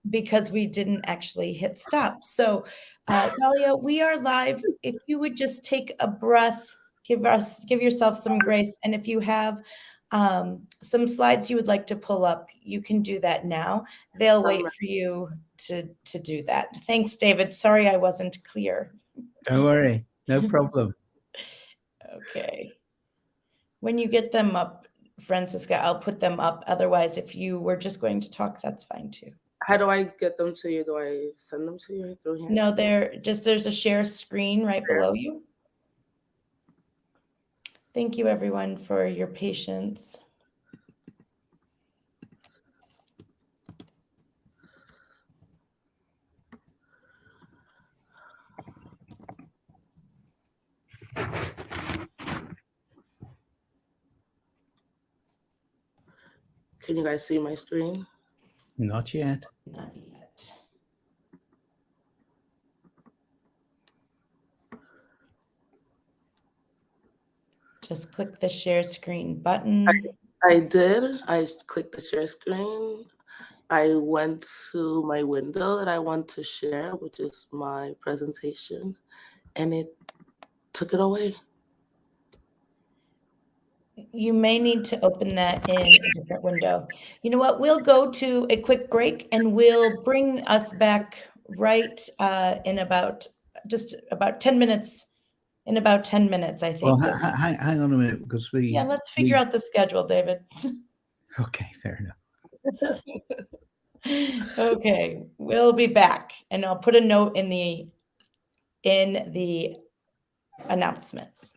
Speaker 3: because we didn't actually hit stop. So Dahlia, we are live. If you would just take a breath, give yourself some grace. And if you have some slides you would like to pull up, you can do that now. They'll wait for you to do that. Thanks, David. Sorry I wasn't clear.
Speaker 1: Don't worry, no problem.
Speaker 3: Okay. When you get them up, Francisca, I'll put them up. Otherwise, if you were just going to talk, that's fine too.
Speaker 8: How do I get them to you? Do I send them to you through here?
Speaker 3: No, there's a share screen right below you. Thank you, everyone, for your patience.
Speaker 8: Can you guys see my screen?
Speaker 1: Not yet.
Speaker 3: Not yet. Just click the share screen button.
Speaker 8: I did. I clicked the share screen. I went to my window that I want to share, which is my presentation, and it took it away.
Speaker 3: You may need to open that in a different window. You know what? We'll go to a quick break and we'll bring us back right in about 10 minutes. In about 10 minutes, I think.
Speaker 1: Well, hang on a minute, because
Speaker 3: Yeah, let's figure out the schedule, David.
Speaker 1: Okay, fair enough.
Speaker 3: Okay, we'll be back, and I'll put a note in the announcements.